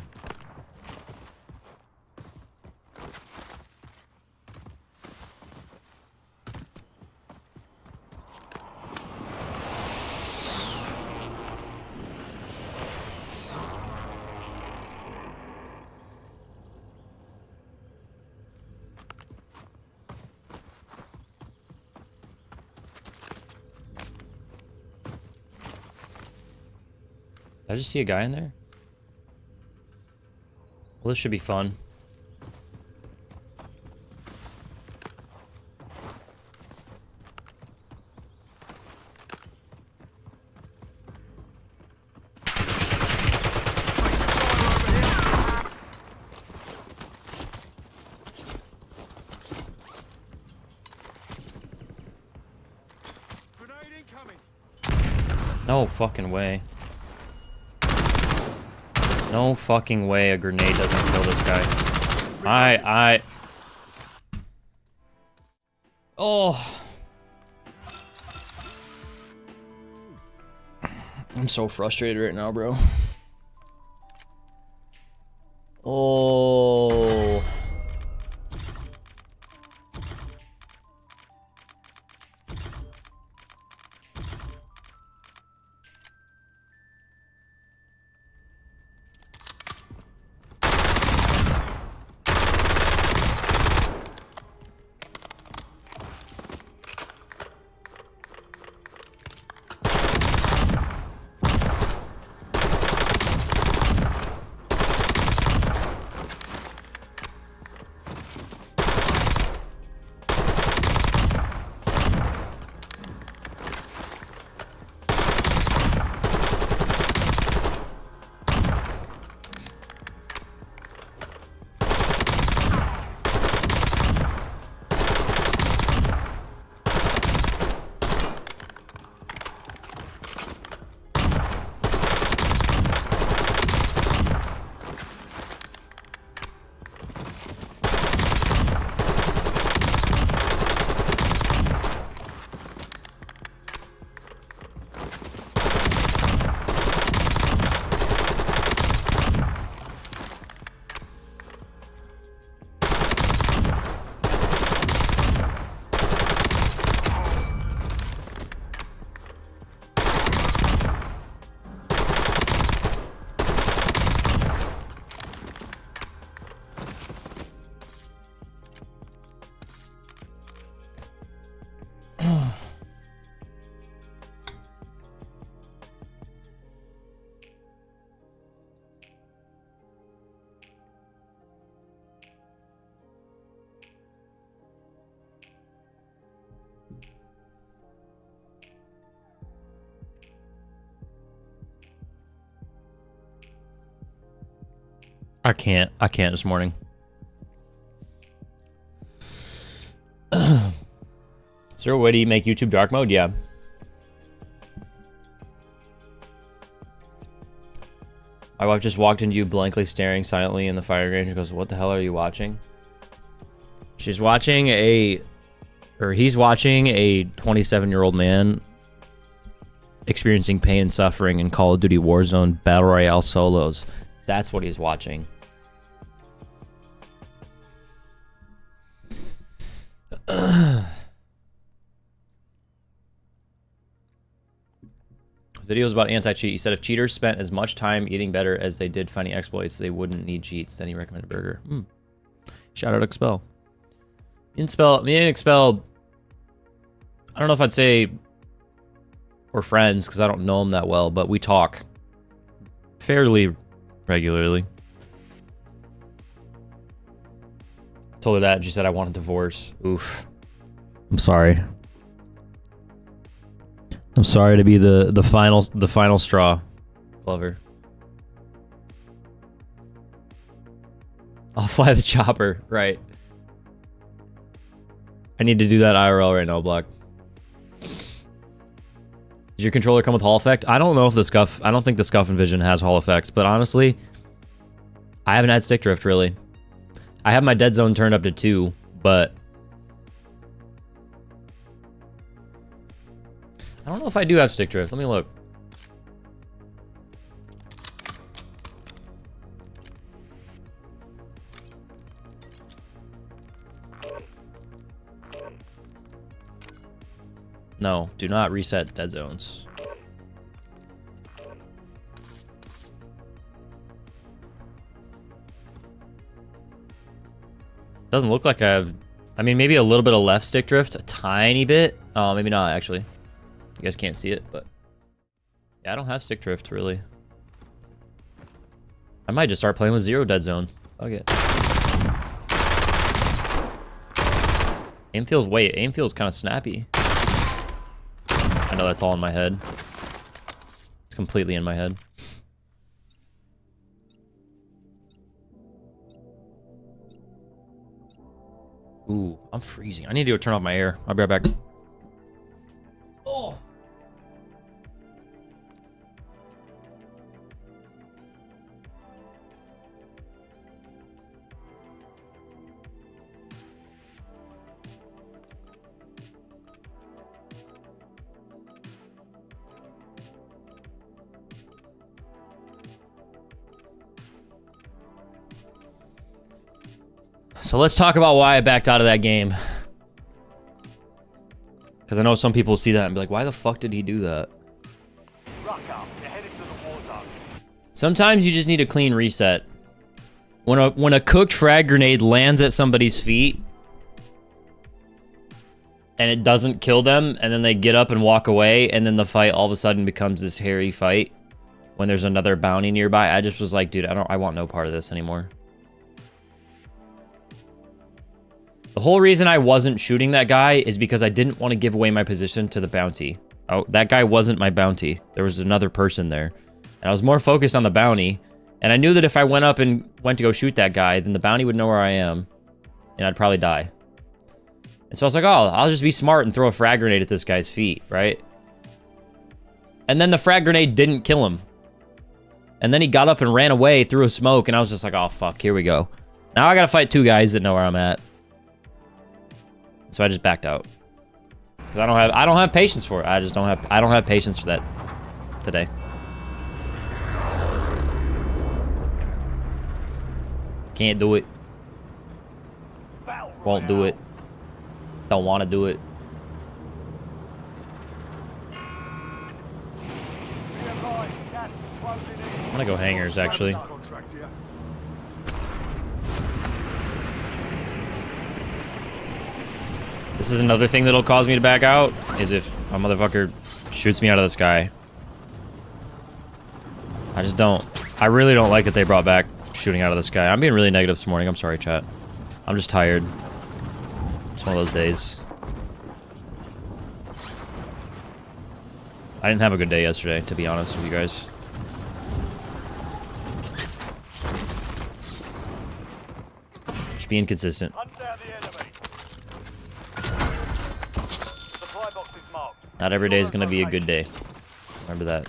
Did I just see a guy in there? Well, this should be fun. Grenade incoming. No fucking way. No fucking way a grenade doesn't kill this guy. Oh. I'm so frustrated right now, bro. Oh. I can't this morning. Is there a way to make YouTube dark mode? Yeah. My wife just walked into you blankly staring silently in the firing range and goes, "What the hell are you watching?" She's watching a... Or he's watching a 27-year-old man experiencing pain and suffering in Call of Duty Warzone Battle Royale solos. That's what he's watching. Videos about anti-cheat. He said if cheaters spent as much time eating better as they did finding exploits, they wouldn't need cheats. Then he recommended Berger. Shout out Expel. Me and Expel, I don't know if I'd say we're friends because I don't know him that well, but we talk fairly regularly. Told her that and she said I want a divorce. Oof. I'm sorry. I'm sorry to be the final straw. Love her. I'll fly the chopper, right. I need to do that IRL right now, Block. Does your controller come with Hall effect? I don't know if the Scuff... I don't think the Scuff Envision has Hall effects, but honestly, I haven't had stick drift, really. I have my dead zone turned up to 2, but... I don't know if I do have stick drift. Let me look. No, do not reset dead zones. Doesn't look like I have... I mean, maybe a little bit of left stick drift. A tiny bit. Oh, maybe not, actually. You guys can't see it, but... Yeah, I don't have stick drift, really. I might just start playing with 0 dead zone. Fuck it. Aim feels kind of snappy. I know that's all in my head. It's completely in my head. Ooh, I'm freezing. I need to go turn off my air. I'll be right back. Oh. So let's talk about why I backed out of that game. Because I know some people see that and be like, why the fuck did he do that? Sometimes you just need a clean reset. When a cooked frag grenade lands at somebody's feet and it doesn't kill them, and then they get up and walk away, and then the fight all of a sudden becomes this hairy fight when there's another bounty nearby, I just was like, dude, I want no part of this anymore. The whole reason I wasn't shooting that guy is because I didn't want to give away my position to the bounty. Oh, that guy wasn't my bounty. There was another person there. And I was more focused on the bounty. And I knew that if I went up and went to go shoot that guy, then the bounty would know where I am. And I'd probably die. And so I was like, oh, I'll just be smart and throw a frag grenade at this guy's feet, right? And then the frag grenade didn't kill him. And then he got up and ran away through a smoke. And I was just like, oh, fuck, here we go. Now I gotta fight 2 guys that know where I'm at. So I just backed out. Cause I don't have patience for it. I don't have patience for that today. Can't do it. Won't do it. Don't want to do it. I'm gonna go hangers, actually. This is another thing that'll cause me to back out, is if a motherfucker shoots me out of the sky. I just don't. I really don't like that they brought back shooting out of the sky. I'm being really negative this morning. I'm sorry, chat. I'm just tired. It's one of those days. I didn't have a good day yesterday, to be honest with you guys. Just being consistent. Not every day is going to be a good day. Remember that.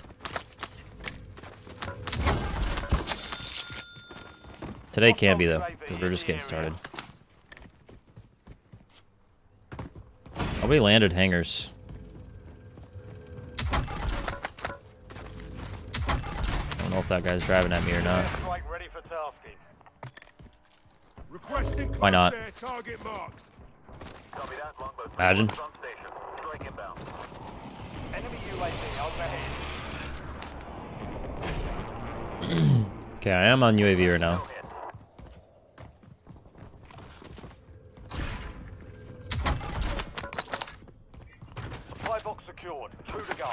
Today can be, though, because we're just getting started. Nobody landed hangars. I don't know if that guy's driving at me or not. Strike ready for tasking. Requesting Why not? close air target marked. Copy that. Longbow 3 Imagine. on station. Strike inbound. Enemy UAV overhead. Okay, I am on UAV right now. Supply box secured. 2 to go.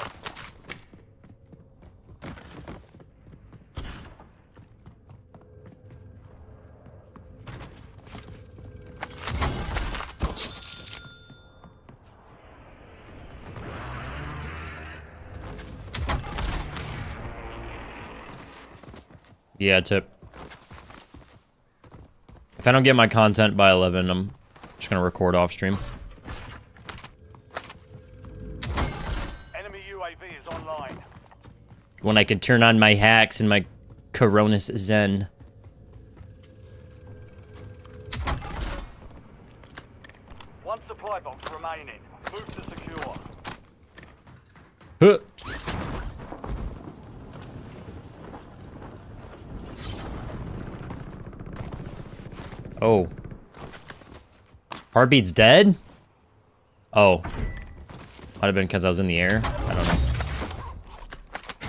Yeah, tip. If I don't get my content by 11, I'm just gonna record off stream. Enemy UAV is online. When I can turn on my hacks and my Coronis Zen. One supply box remaining. Move to secure. Huh. Oh. Heartbeat's dead? Oh. Might have been because I was in the air. I don't know.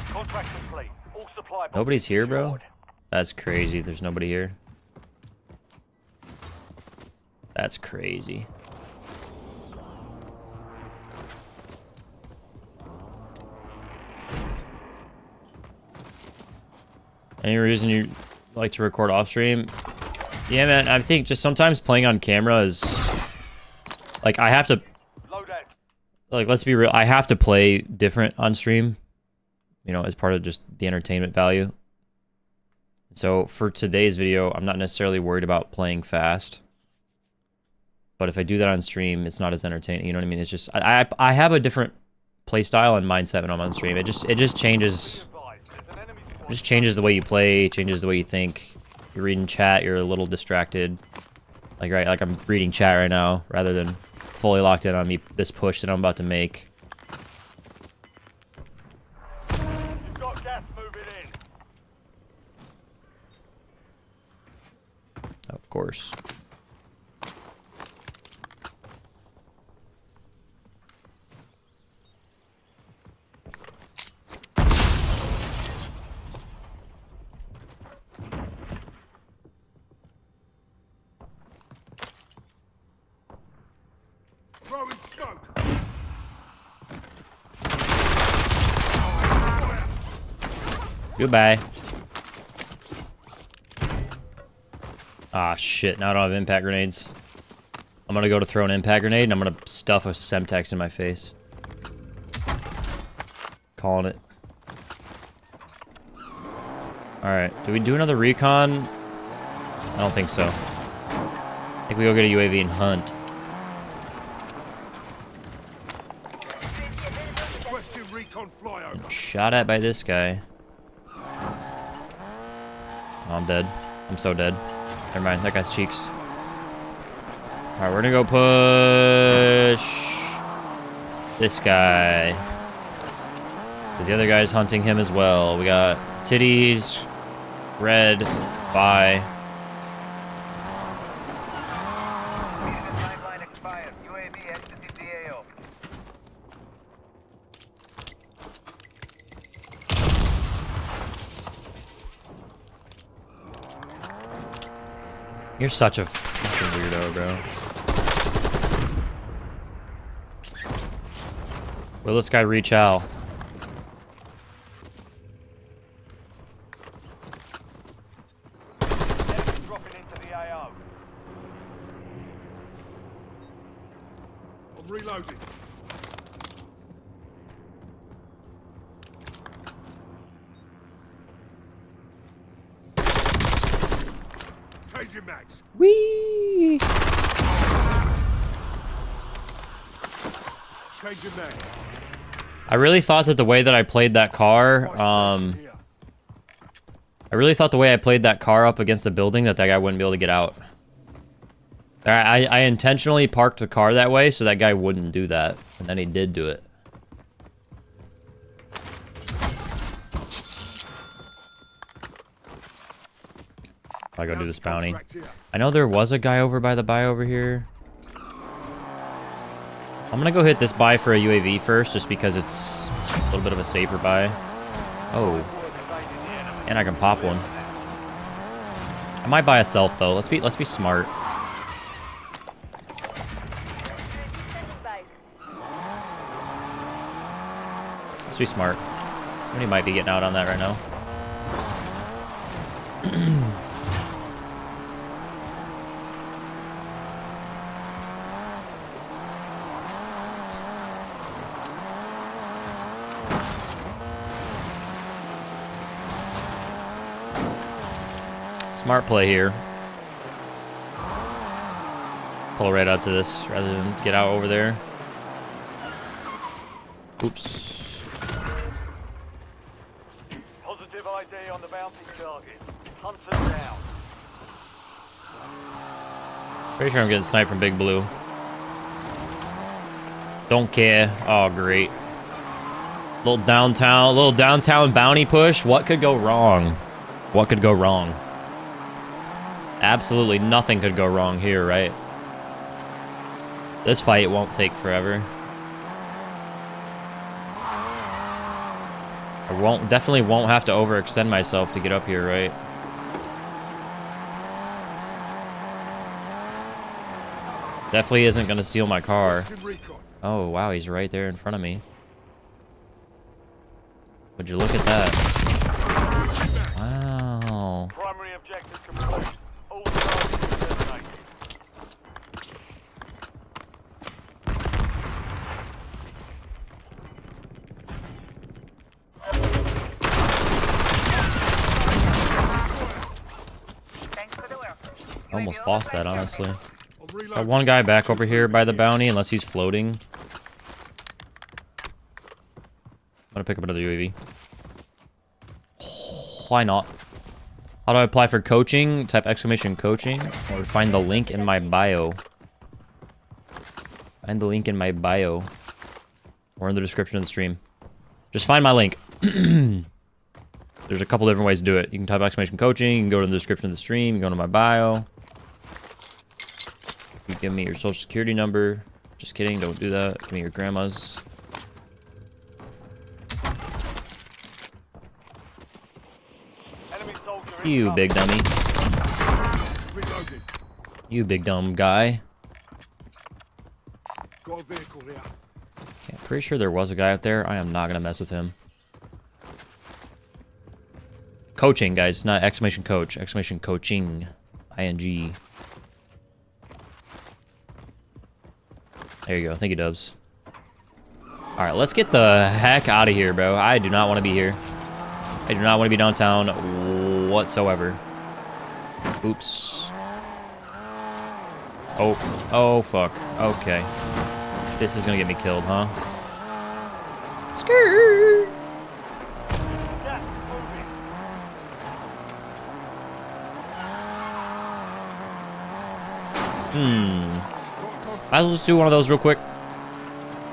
Contract complete. All supply boxes Nobody's here, bro? secured. That's crazy. There's nobody here. That's crazy. Any reason you like to record off stream? Yeah, man, I think just sometimes playing on camera is like I have to Load out. like let's be real, I have to play different on stream, you know, as part of just the entertainment value. So for today's video, I'm not necessarily worried about playing fast. But if I do that on stream, it's not as entertaining, you know what I mean? It's just I have a different play style and mindset when I'm on stream. It just changes just changes the way you play, changes the way you think. You're reading chat, you're a little distracted. Like I'm reading chat right now, rather than fully locked in on me this push that I'm about to make. You've got gas moving in. Of course. Throwing smoke. Goodbye. Ah, shit. Now I don't have impact grenades. I'm gonna go to throw an impact grenade, and I'm gonna stuff a Semtex in my face. Calling it. Alright, do we do another recon? I don't think so. I think we go get a UAV and hunt. Requesting recon flyover. Shot at by this guy. Oh, I'm dead. I'm so dead. Never mind, that guy's cheeks. Alright, we're gonna go push this guy. Because the other guy's hunting him as well. We got titties, red, bye. Timeline expired. UAV exited the AO. You're such a fucking weirdo, bro. Will this guy reach out? Enemy dropping into the AO. I'm reloading. Changing mags. Whee! Changing mags. I really thought that the way that I played that car, Station here. I really thought the way I played that car up against the building that guy wouldn't be able to get out. I intentionally parked the car that way so that guy wouldn't do that. And then he did do it. I go do this bounty. I know there was a guy over by the buy over here. I'm gonna go hit this buy for a UAV first, just because it's a little bit of a safer buy. Oh. And I can pop one. I might buy a self though. Let's be smart. Standing by. Let's be smart. Somebody might be getting out on that right now. Smart play here. Pull right up to this rather than get out over there. Oops. Positive ID on the bounty target. Hunt them down. Pretty sure I'm getting sniped from Big Blue. Don't care. Oh, great. Little downtown bounty push. What could go wrong? What could go wrong? Absolutely nothing could go wrong here, right? This fight won't take forever. I definitely won't have to overextend myself to get up here, right? Definitely isn't gonna steal my car. Oh wow, he's right there in front of me. Would you look at that? Wow. Primary objective complete. All targets eliminated. Thanks for the work. Almost lost that, honestly. Got one guy back over here by the bounty, unless he's floating. I'm gonna pick up another UAV. Why not? How do I apply for coaching? Type exclamation coaching, or find the link in my bio. Find the link in my bio, or in the description of the stream. Just find my link. There's a couple different ways to do it. You can type exclamation coaching, you can go to the description of the stream, you can go to my bio. You give me your social security number. Just kidding, don't do that. Give me your grandma's. Enemy soldier You big dummy. Reloading. You big dumb guy. Got a vehicle here. Okay, pretty sure there was a guy up there. I am not gonna mess with him. Coaching, guys, not exclamation coach. Exclamation coaching. ING. There you go. Thank you, Dubs. Alright, let's get the heck out of here, bro. I do not want to be here. I do not want to be downtown whatsoever. Oops. Oh. Oh, fuck. Okay. This is gonna get me killed, huh? Skirt! gas moving. I'll just do one of those real quick.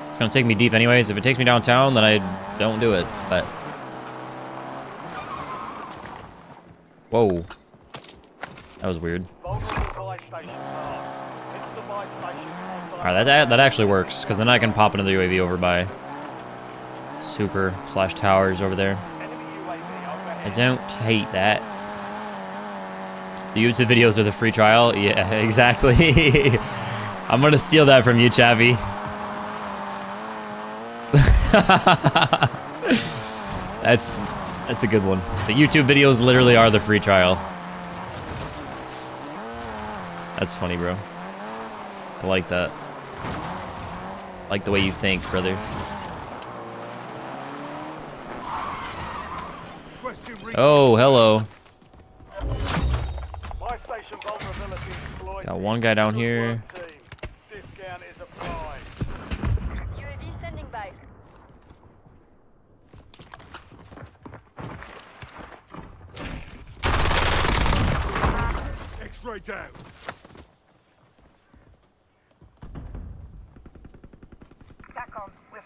It's gonna take me deep anyways. If it takes me downtown, then I don't do it, but... Whoa. That was weird. Vulnerable buy station marked. Hit the buy station on Alright, that actually works, because then I can pop into the UAV over by Super/Towers over there. enemy UAV I overhead. don't hate that. The YouTube videos are the free trial? Yeah, exactly. I'm gonna steal that from you, Chavi. That's a good one. The YouTube videos literally are the free trial. That's funny, bro. I like that. I like the way you think, brother. Oh, hello. Buy station vulnerability exploited. Got one guy down Good here. work, team. Discount is applied. UAV standing by. X-ray down.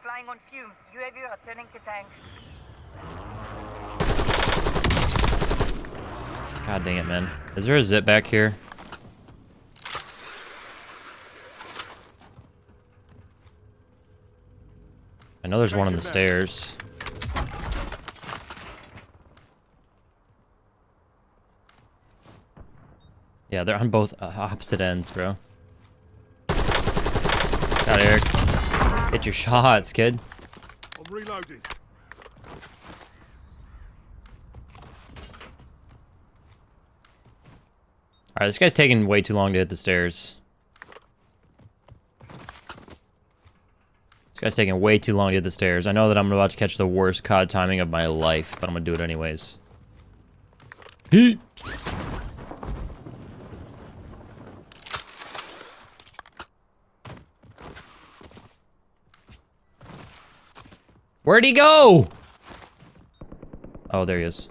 flying on fumes. UAV returning to tank. God dang it, man. Is there a zip back here? I know there's one on the stairs. Yeah, they're on both opposite ends, bro. God, Eric. Hit your shots, kid. I'm reloading. Alright, this guy's taking way too long to hit the stairs. This guy's taking way too long to hit the stairs. I know that I'm about to catch the worst COD timing of my life, but I'm gonna do it anyways. Heat! Where'd he go? Oh, there he is.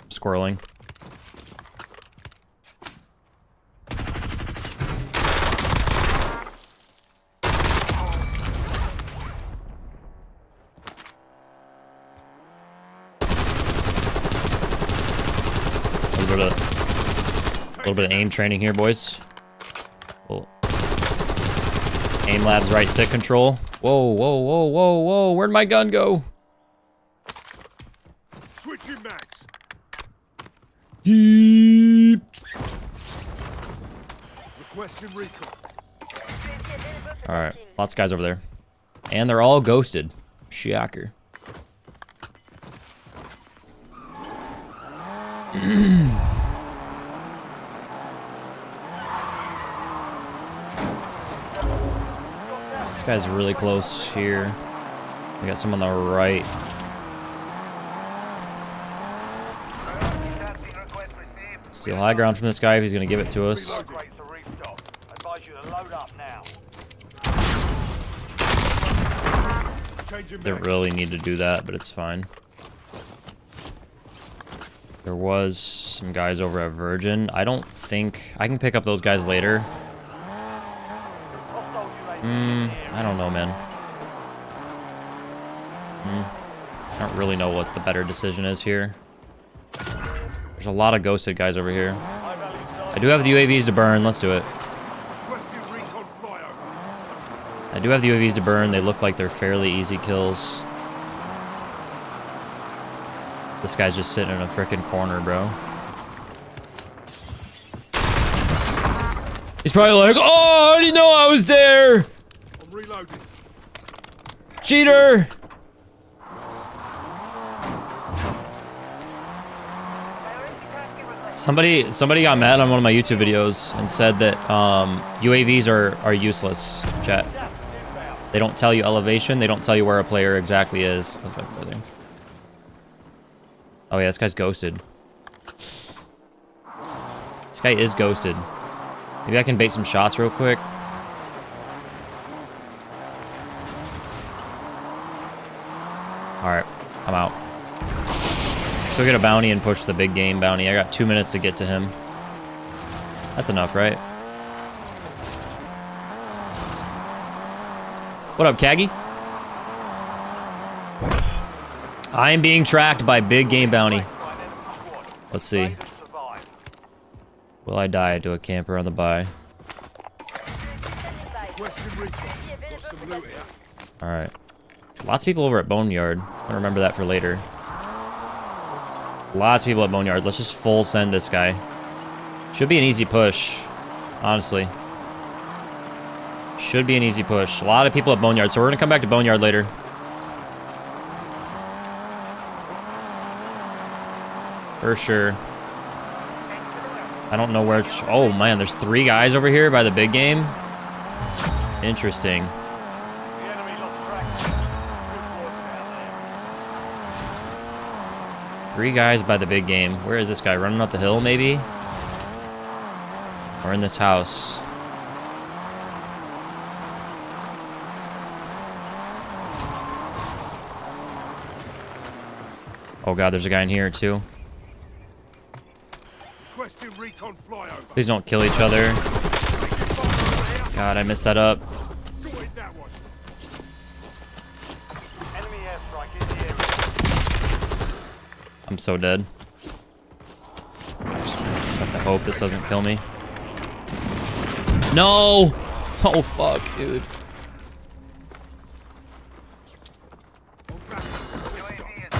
Squirreling. A little bit of aim training here, boys. Cool. Aim labs, right stick control. Whoa, whoa, whoa, whoa, whoa! Where'd my gun go? Switching mags. Yeep. Requesting recon. All right, lots of guys over there, and they're all ghosted. Shocker. This guy's really close here. We got some on the right. Tasking request received. Steal high ground from this guy if he's gonna give it to us. Crates are restock. Advise you to load up now. Changing Didn't mags. really need to do that, but it's fine. There was some guys over at Virgin. I don't think I can pick up those guys later. Hostile UAV. I don't know, man. I don't really know what the better decision is here. There's a lot of ghosted guys over here. I do have the UAVs to burn. Let's do it. Requesting recon flyover. I do have the UAVs to burn. They look like they're fairly easy kills. This guy's just sitting in a freaking corner, bro. He's probably like, oh, I didn't know I was there! I'm reloading. Cheater! Somebody got mad on one of my YouTube videos and said that UAVs are useless, chat. They don't tell you elevation, they don't tell you where a player exactly is. I was like, really? Oh yeah, this guy's ghosted. This guy is ghosted. Maybe I can bait some shots real quick. Alright, I'm out. So get a bounty and push the big game bounty. I got 2 minutes to get to him. That's enough, right? What up, Kaggy? I am being tracked by big game bounty. Let's see. Will I die to a camper on the buy? Requesting recon. Got some loot here. Alright. Lots of people over at Boneyard. I remember that for later. Lots of people at Boneyard. Let's just full send this guy. Should be an easy push, honestly. Should be an easy push. A lot of people at Boneyard, so we're gonna come back to Boneyard later. For sure. I don't know where it's... Oh, man, there's 3 guys over here by the big game. Interesting. The enemy lost track. Good work out there. 3 guys by the big game. Where is this guy? Running up the hill, maybe? Or in this house? Oh, God, there's a guy in here, too. Requesting recon flyover. Please don't kill each other. God, I messed that up. Sorted that one. Enemy airstrike in the area. I'm so dead. Just have to hope this doesn't kill me. No! Oh, fuck, dude. UAV is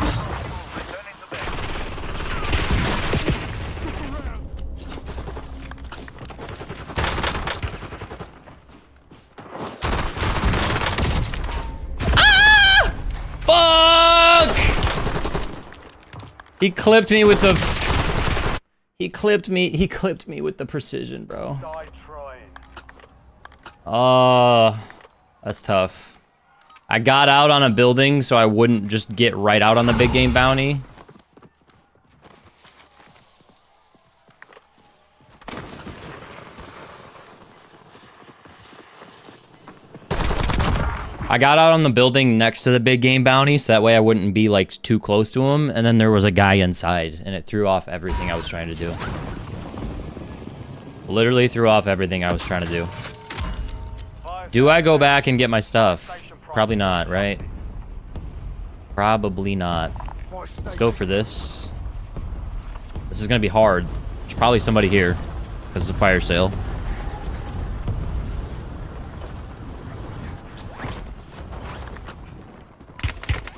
returning to base. Fuck! He clipped me with the... He clipped me with the precision, bro. Die trying. That's tough. I got out on a building so I wouldn't just get right out on the big game bounty. I got out on the building next to the big game bounty so that way I wouldn't be like too close to him, and then there was a guy inside and it threw off everything I was trying to do. Literally threw off everything I was trying to do. Do I go back and get my stuff? Probably not, right? Probably not. Let's go for this. This is gonna be hard. There's probably somebody here because it's a fire sale.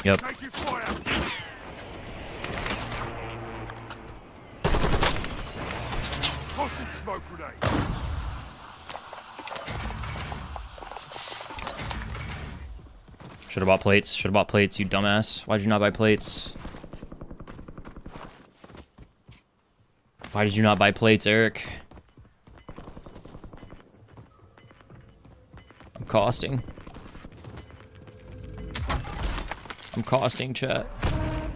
Yep. Taking fire. Tossing smoke grenade. Should have bought plates. Should have bought plates, you dumbass. Why did you not buy plates? Why did you not buy plates, Eric? I'm costing. I'm costing, chat.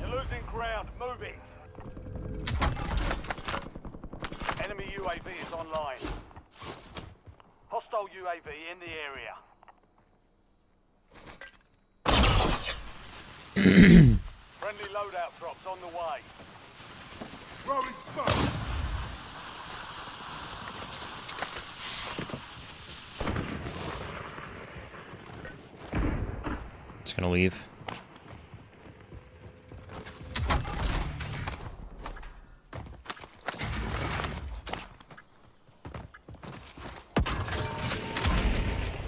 You're losing ground. Moving. Enemy UAV is online. Hostile UAV in the area. Friendly loadout drops on the way. Throwing smoke. Just gonna leave.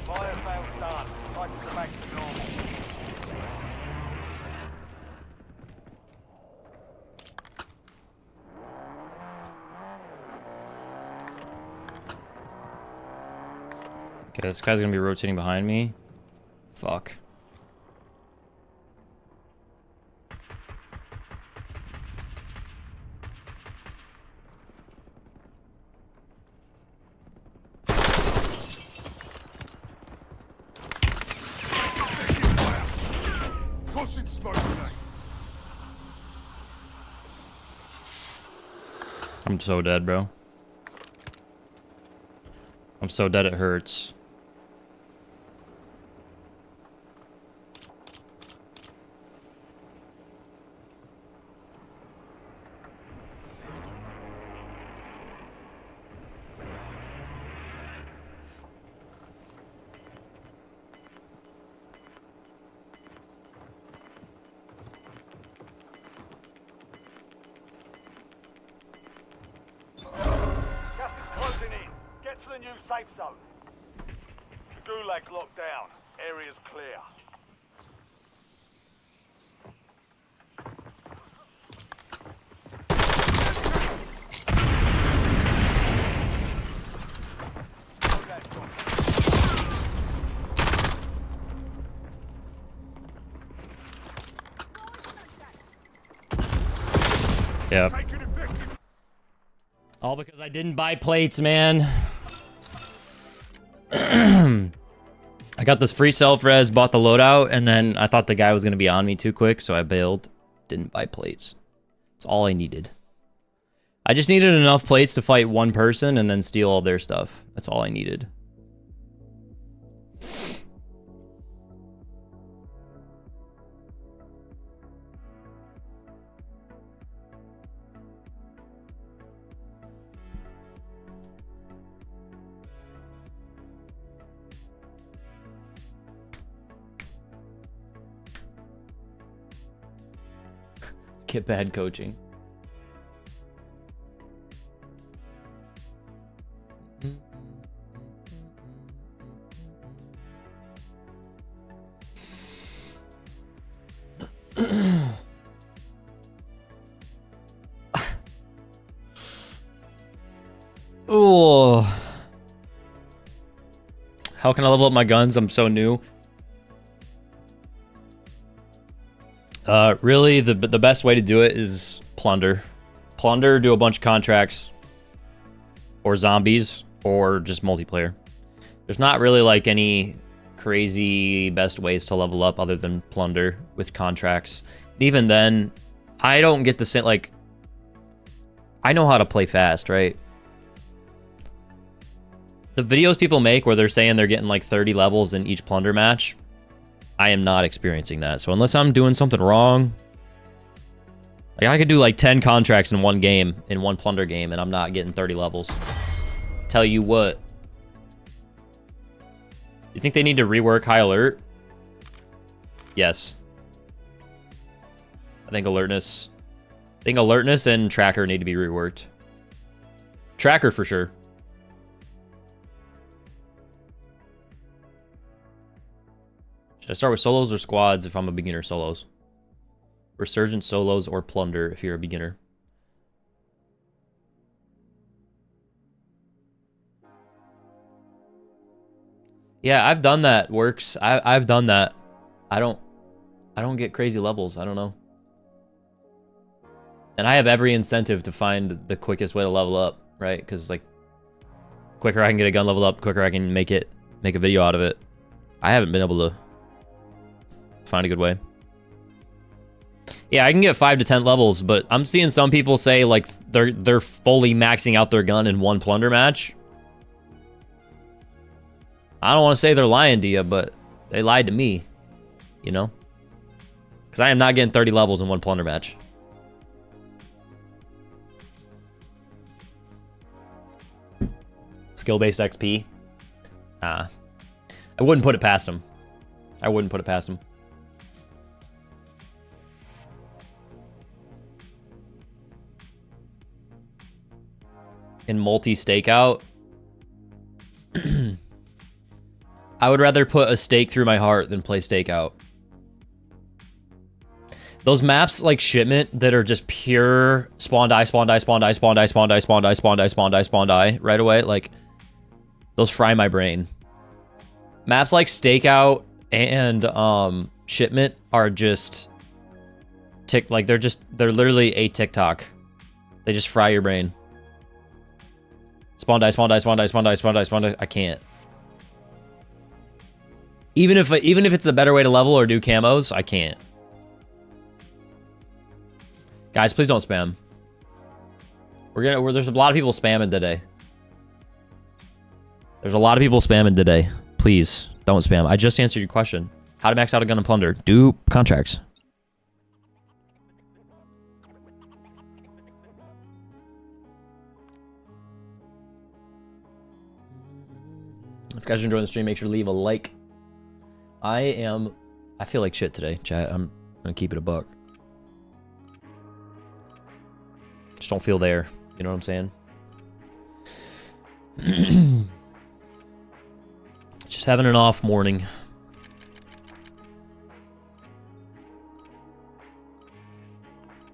Fire sales done. Cycle back to normal. Okay, this guy's gonna be rotating behind me. Fuck. Tossing smoke grenade. I'm so dead, bro. I'm so dead it hurts. Gas is closing in. Get to the new safe zone. Gulag's locked down. Area's clear. Yeah. Taking effective. All because I didn't buy plates, man. I got this free self-res, bought the loadout, and then I thought the guy was going to be on me too quick, so I bailed. Didn't buy plates. That's all I needed. I just needed enough plates to fight one person and then steal all their stuff. That's all I needed. get bad coaching. Oh, how can I level up my guns? I'm so new. Really, the best way to do it is plunder. Plunder, do a bunch of contracts, or zombies, or just multiplayer. There's not really like any crazy best ways to level up other than plunder with contracts. Even then, I don't get the same, like, I know how to play fast, right? The videos people make where they're saying they're getting like 30 levels in each plunder match, I am not experiencing that. So unless I'm doing something wrong, like I could do like 10 contracts in one game, in one plunder game, and I'm not getting 30 levels. Tell you what. You think they need to rework high alert? Yes. I think alertness and tracker need to be reworked. Tracker for sure. Should I start with solos or squads if I'm a beginner? Solos. Resurgent solos or plunder if you're a beginner. Yeah, I've done that. Works. I've done that. I don't get crazy levels. I don't know. And I have every incentive to find the quickest way to level up, right? Because like, quicker I can get a gun leveled up, quicker I can make a video out of it. I haven't been able to find a good way. Yeah, I can get 5 to 10 levels, but I'm seeing some people say like they're fully maxing out their gun in one plunder match. I don't want to say they're lying to you, but they lied to me, you know? Because I am not getting 30 levels in one plunder match. Skill-based XP? I wouldn't put it past them. I wouldn't put it past them. In multi-stakeout, I would rather put a stake through my heart than play stakeout. Those maps like shipment that are just pure spawn die, spawn die, spawn die, spawn die, spawn die, spawn die, spawn die, spawn die, spawn die right away, like those fry my brain. Maps like stakeout and shipment are just they're literally a TikTok. They just fry your brain. Spawn die, spawn die, spawn die, spawn die, spawn die, spawn die. I can't. Even if it's the better way to level or do camos, I can't. Guys, please don't spam. There's a lot of people spamming today. There's a lot of people spamming today. Please don't spam. I just answered your question. How to max out a gun and plunder? Do contracts. If you guys are enjoying the stream, make sure to leave a like. I feel like shit today, chat. I'm gonna keep it a buck. Just don't feel there. You know what I'm saying? Just having an off morning.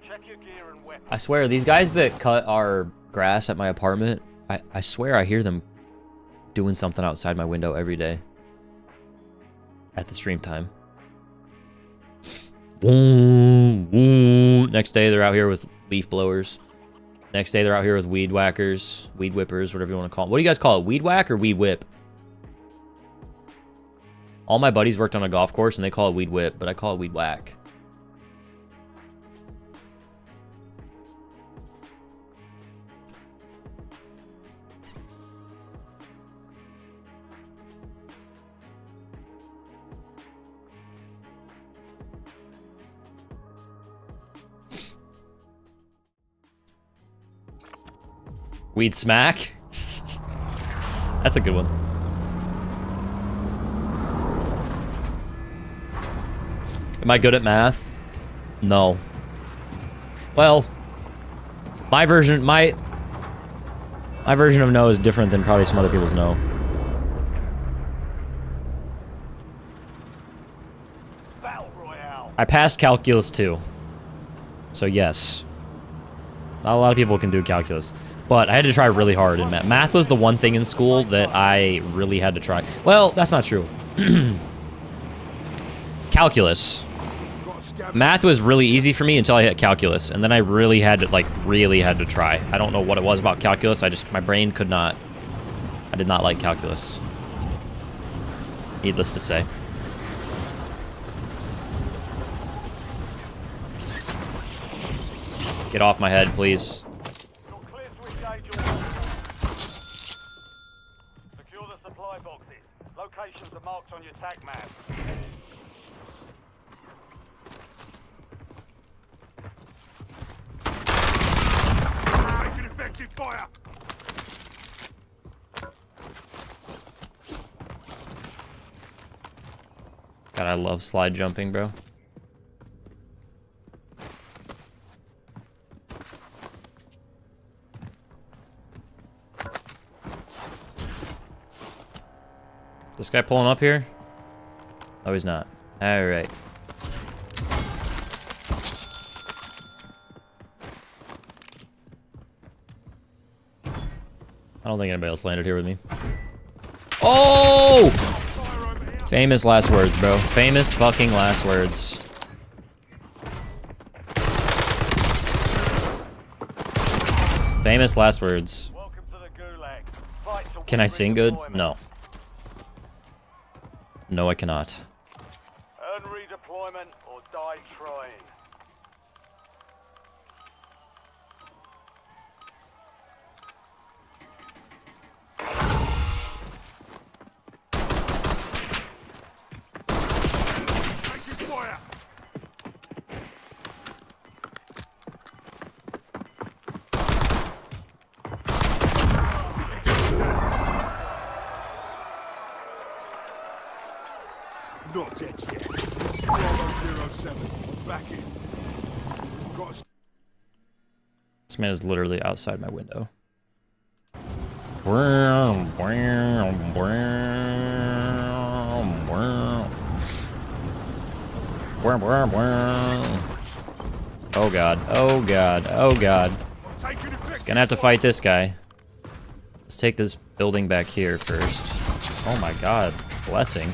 Check your gear and weapons. I swear, these guys that cut our grass at my apartment, I swear I hear them doing something outside my window every day. At the stream time. Boom, boom. Next day, they're out here with leaf blowers. Next day, they're out here with weed whackers, weed whippers, whatever you want to call them. What do you guys call it? Weed whack or weed whip? All my buddies worked on a golf course, and they call it weed whip, but I call it weed whack. Weed smack? That's a good one. Am I good at math? No. Well, my version of no is different than probably some other people's no. Battle Royale. I passed calculus too. So yes. Not a lot of people can do calculus. But I had to try really hard in math. Math was the one thing in school that I really had to try. Well, that's not true. Calculus. Math was really easy for me until I hit calculus. And then I really had to, try. I don't know what it was about calculus. My brain could not. I did not like calculus. Needless to say. Get off my head, please. You're clear to engage all. Secure the supply boxes. Locations are marked on your tac map. Taking effective fire. God, I love slide jumping, bro. This guy pulling up here? Oh, he's not. Alright. I don't think anybody else landed here with me. Oh! Famous last words, bro. Famous fucking last words. Famous last words. Welcome to the Gulag. Fight to Can I win sing good? redeployment. No. No, I cannot. Earn redeployment or die trying. Taking fire. Not dead yet. Bravo 07. Back in. Got a This man is literally outside my window. Oh god, oh god, oh god. taking effective. Gonna have to fight this guy. Let's take this building back here first. Oh my god, blessing.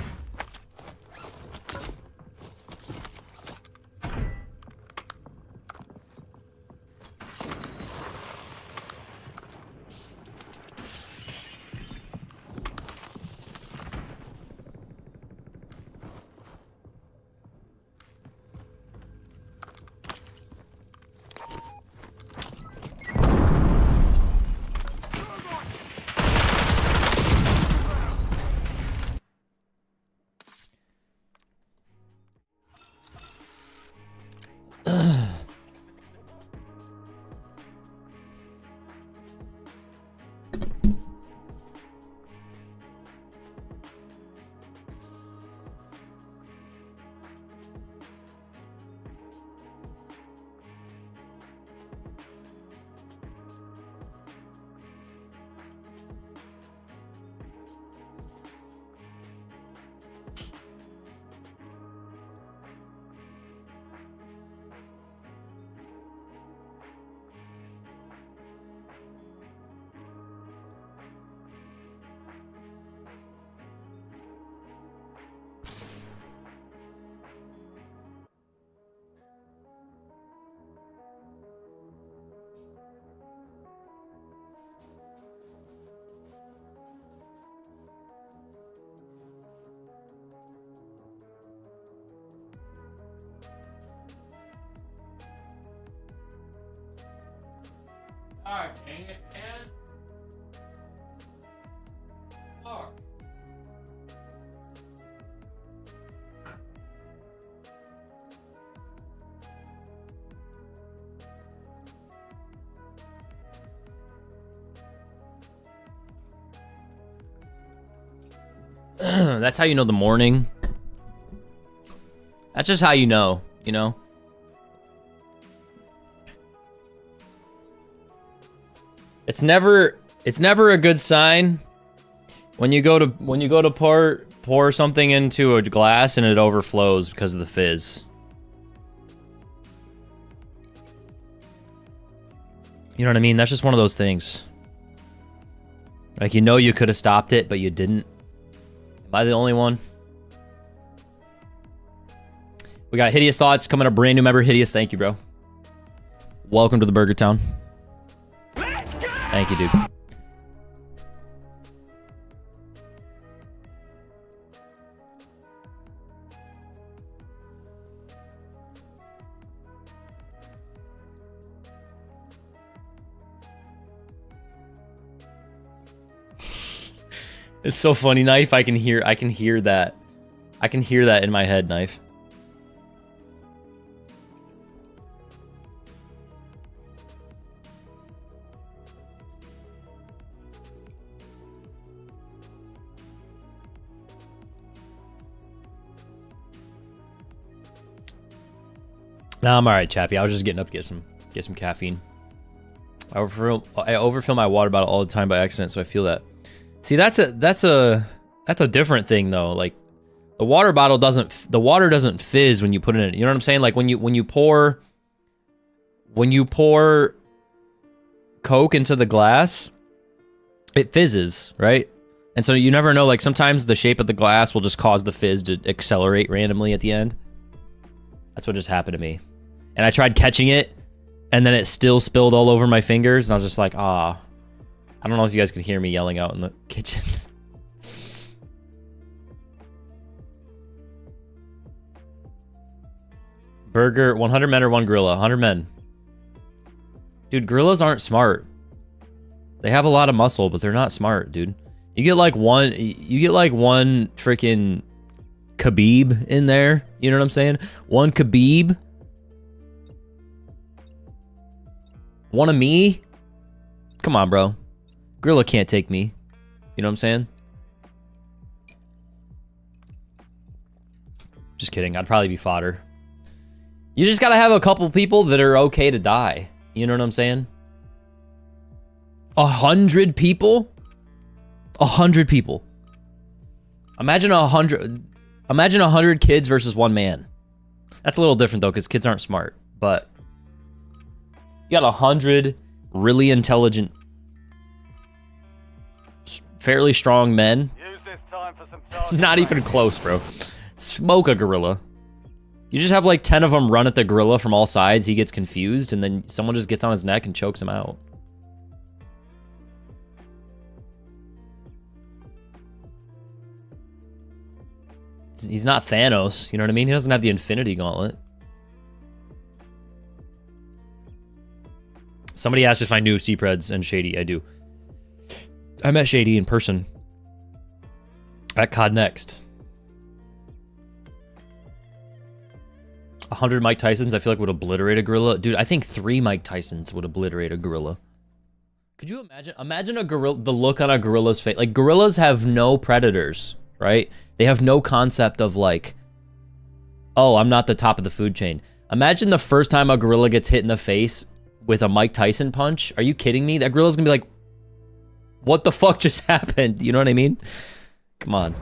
Alright, dang it, man. Fuck. That's how you know the morning. That's just how you know, you know? It's never a good sign when you go to pour something into a glass and it overflows because of the fizz. You know what I mean? That's just one of those things. Like, you know you could have stopped it, but you didn't. Am I the only one? We got Hideous Thoughts coming, a brand new member. Hideous, thank you, bro. Welcome to the Burger Town. Thank you, dude. It's so funny, Knife. I can hear that. I can hear that in my head, Knife. Nah, I'm alright, Chappie. I was just getting up to get some caffeine. I overfill my water bottle all the time by accident, so I feel that. See, that's a different thing though. Like, the water doesn't fizz when you put it in. You know what I'm saying? Like, when you pour Coke into the glass, it fizzes, right? And so you never know, like, sometimes the shape of the glass will just cause the fizz to accelerate randomly at the end. That's what just happened to me. And I tried catching it, and then it still spilled all over my fingers, and I was just like, ah. I don't know if you guys could hear me yelling out in the kitchen. Berger, 100 men or one gorilla? 100 men. Dude, gorillas aren't smart. They have a lot of muscle, but they're not smart, dude. You get like one freaking Khabib in there. You know what I'm saying? One Khabib. One of me. Come on, bro. Gorilla can't take me. You know what I'm saying? Just kidding. I'd probably be fodder. You just gotta have a couple people that are okay to die. You know what I'm saying? 100 people? 100 people. Imagine 100 kids versus one man. That's a little different though, because kids aren't smart. But you got 100 really intelligent, fairly strong men. Use this time for some Not even close, bro. Smoke a gorilla. You just have like 10 of them run at the gorilla from all sides. He gets confused, and then someone just gets on his neck and chokes him out. He's not Thanos, you know what I mean? He doesn't have the Infinity Gauntlet. Somebody asked if I knew Seapreds and Shady. I do. I met Shady in person at COD Next. 100 Mike Tysons, I feel like would obliterate a gorilla. Dude, I think 3 Mike Tysons would obliterate a gorilla. Could you imagine a gorilla, the look on a gorilla's face? Like, gorillas have no predators, right? They have no concept of like, oh, I'm not the top of the food chain. Imagine the first time a gorilla gets hit in the face with a Mike Tyson punch. Are you kidding me? That gorilla's gonna be like, what the fuck just happened? You know what I mean? Come on.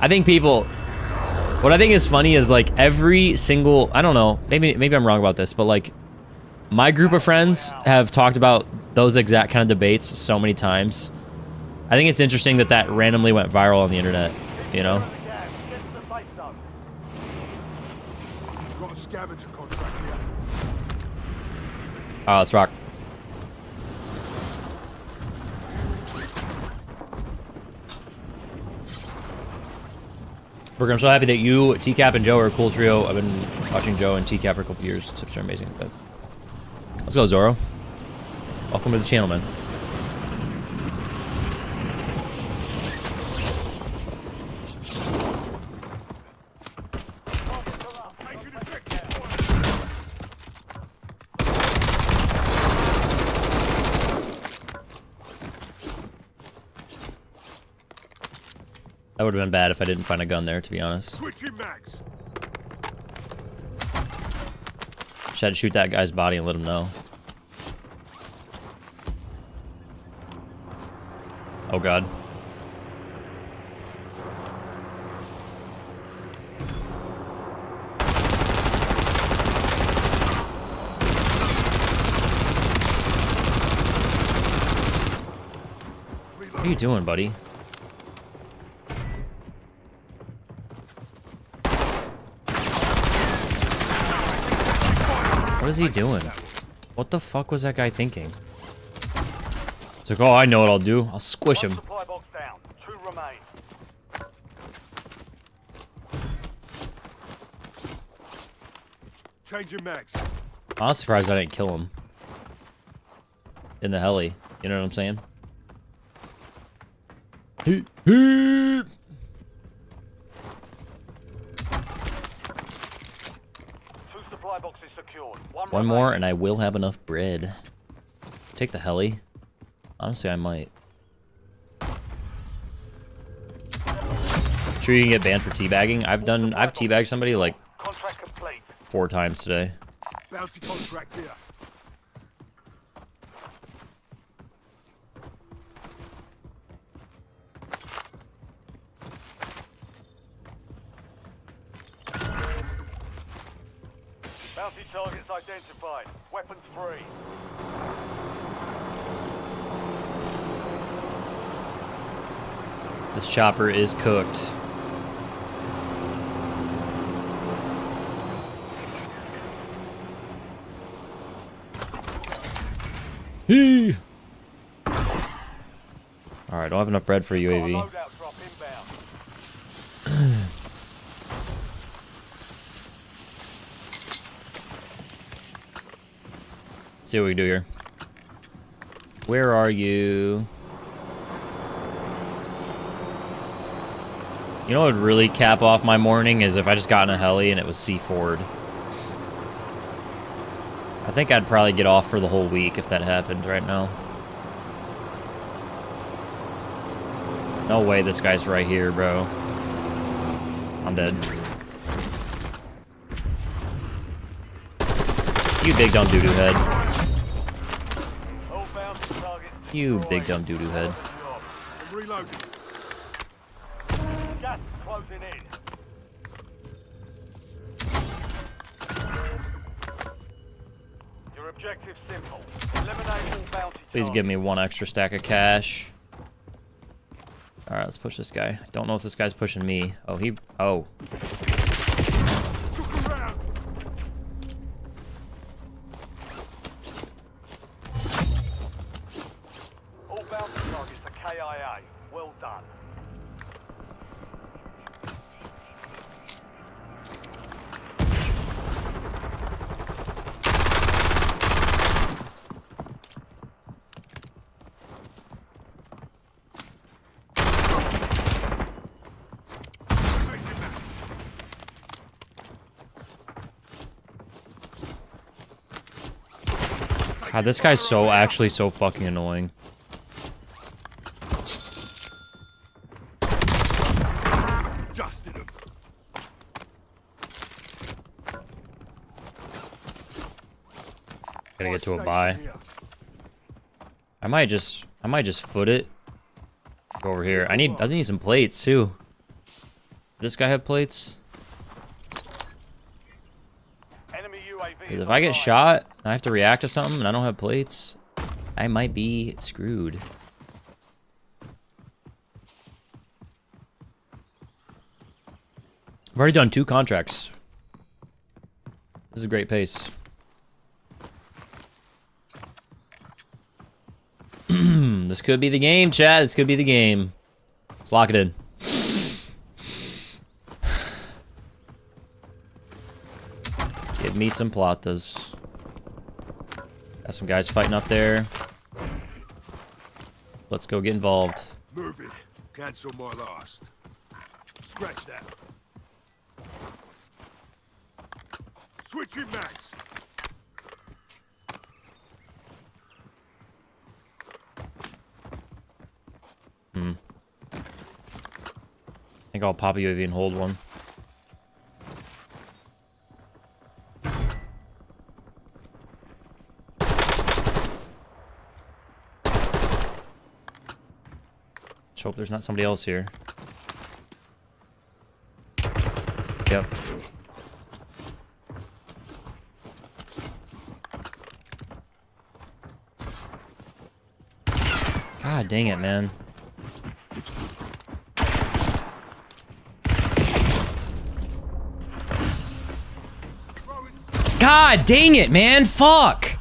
I think people... What I think is funny is like every single... I don't know. Maybe I'm wrong about this, but like my group of friends have talked about those exact kind of debates so many times. I think it's interesting that that randomly went viral on the internet, you know? Got a scavenger contract here. Oh, let's rock. Berger, I'm so happy that you, TCap, and Joe are a cool trio. I've been watching Joe and TCap for a couple years. Tips are amazing. But let's go, Zoro. Welcome to the channel, man. That would have been bad if I didn't find a gun there, to be honest. Switching mags. Just had to shoot that guy's body and let him know. Oh god. What are you doing, buddy? What is he doing? What the fuck was that guy thinking? It's like, oh, I know what I'll do. I'll squish him. Supply box down. 2 remain. Changing mags. I was surprised I didn't kill him. In the heli. You know what I'm saying? 2 supply boxes secured. One more and I will have enough bread. Take the heli. Honestly, I might. I'm sure you can get banned for teabagging. I've teabagged somebody like Contract complete. 4 times today. Bounty contract here. Bounty targets identified. Weapons free. This chopper is cooked. Hey. All right, don't have enough bread for UAV. Loadout drop inbound. See what we can do here. Where are you? You know what would really cap off my morning is if I just got in a heli and it was C4'd. I think I'd probably get off for the whole week if that happened right now. No way this guy's right here, bro. I'm dead. You big dumb doo-doo head. All bounty targets You destroyed. big dumb doo-doo head. I'm reloading. Gas closing in. Your objective's simple. Eliminate all bounty Please give me 1 extra stack of cash. Alright, let's push this guy. Don't know if this guy's pushing me. Oh, oh. Took around. All bounty targets are KIA. Well done. Changing mags. God, this guy's actually so fucking annoying. Dusted him. Gotta get to a Station buy. here. I might just foot it. Go over here. I need some plates too. Does this guy have plates? Enemy UAV. Because if I get shot and I have to react to something and I don't have plates, I might be screwed. I've already done 2 contracts. This is a great pace. This could be the game, chat. This could be the game. Let's lock it in. Give me some platas. Got some guys fighting up there. Let's go get involved. Move it. Cancel my last. Scratch that. Switching mags. I think I'll pop a UAV and hold one. hope there's not somebody else here. Yep. God dang it, man. God dang it, man. Fuck.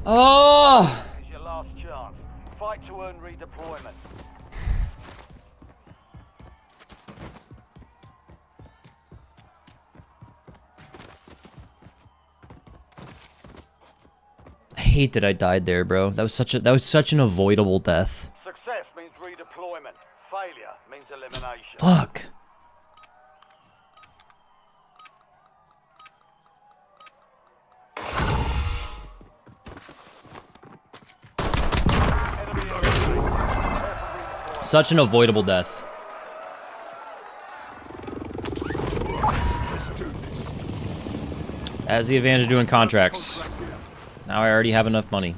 Oh. This is your last chance. Fight to earn redeployment. I hate that I died there, bro. That was such an avoidable death. Success means redeployment. Failure means elimination. Fuck. Such an avoidable death. Let's do this. That's the advantage of doing contracts. Now I already have enough money.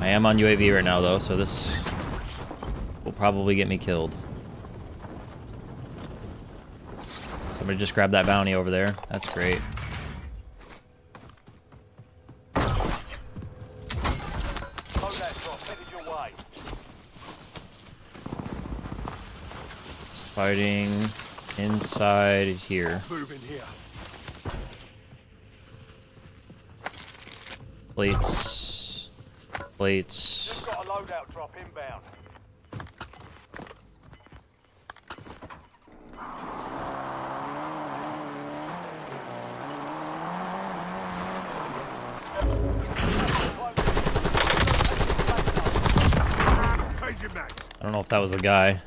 I am on UAV right now, though, so this will probably get me killed. Somebody just grabbed that bounty over there. That's great. Fighting inside here. Move in here. Plates. Plates. Just got a loadout drop inbound. Changing mags. I don't know if that was the guy.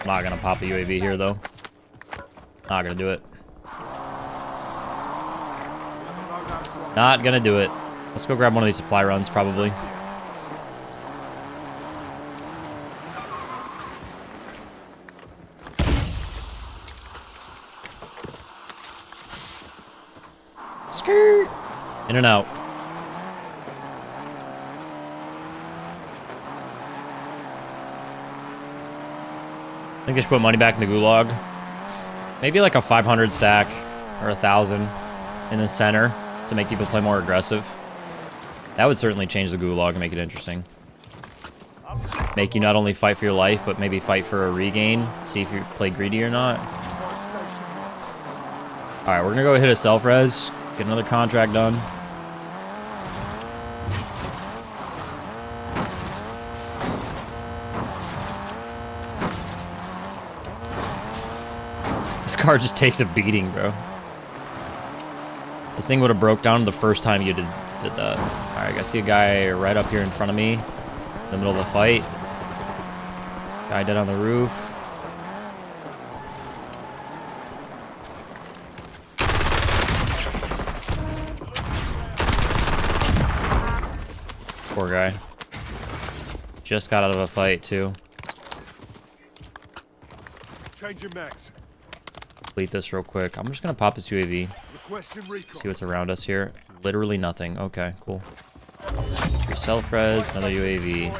I'm not gonna pop a UAV here, though. Not gonna do it. Not gonna do it. Let's go grab one of these supply runs, probably. Skirt! In and out. I think I should put money back in the gulag. Maybe like a 500 stack or 1,000 in the center to make people play more aggressive. That would certainly change the gulag and make it interesting. Make you not only fight for your life, but maybe fight for a regain. See if you play greedy or not. Alright, we're gonna go hit a self-res. Get another contract done. This car just takes a beating, bro. This thing would have broke down the first time you did that. Alright, I see a guy right up here in front of me. In the middle of a fight. Guy dead on the roof. Poor guy. Just got out of a fight, too. Changing mags. Complete this real quick. I'm just gonna pop this UAV. Requesting recon. See what's around us here. Literally nothing. Okay, cool. Free self-res, another UAV.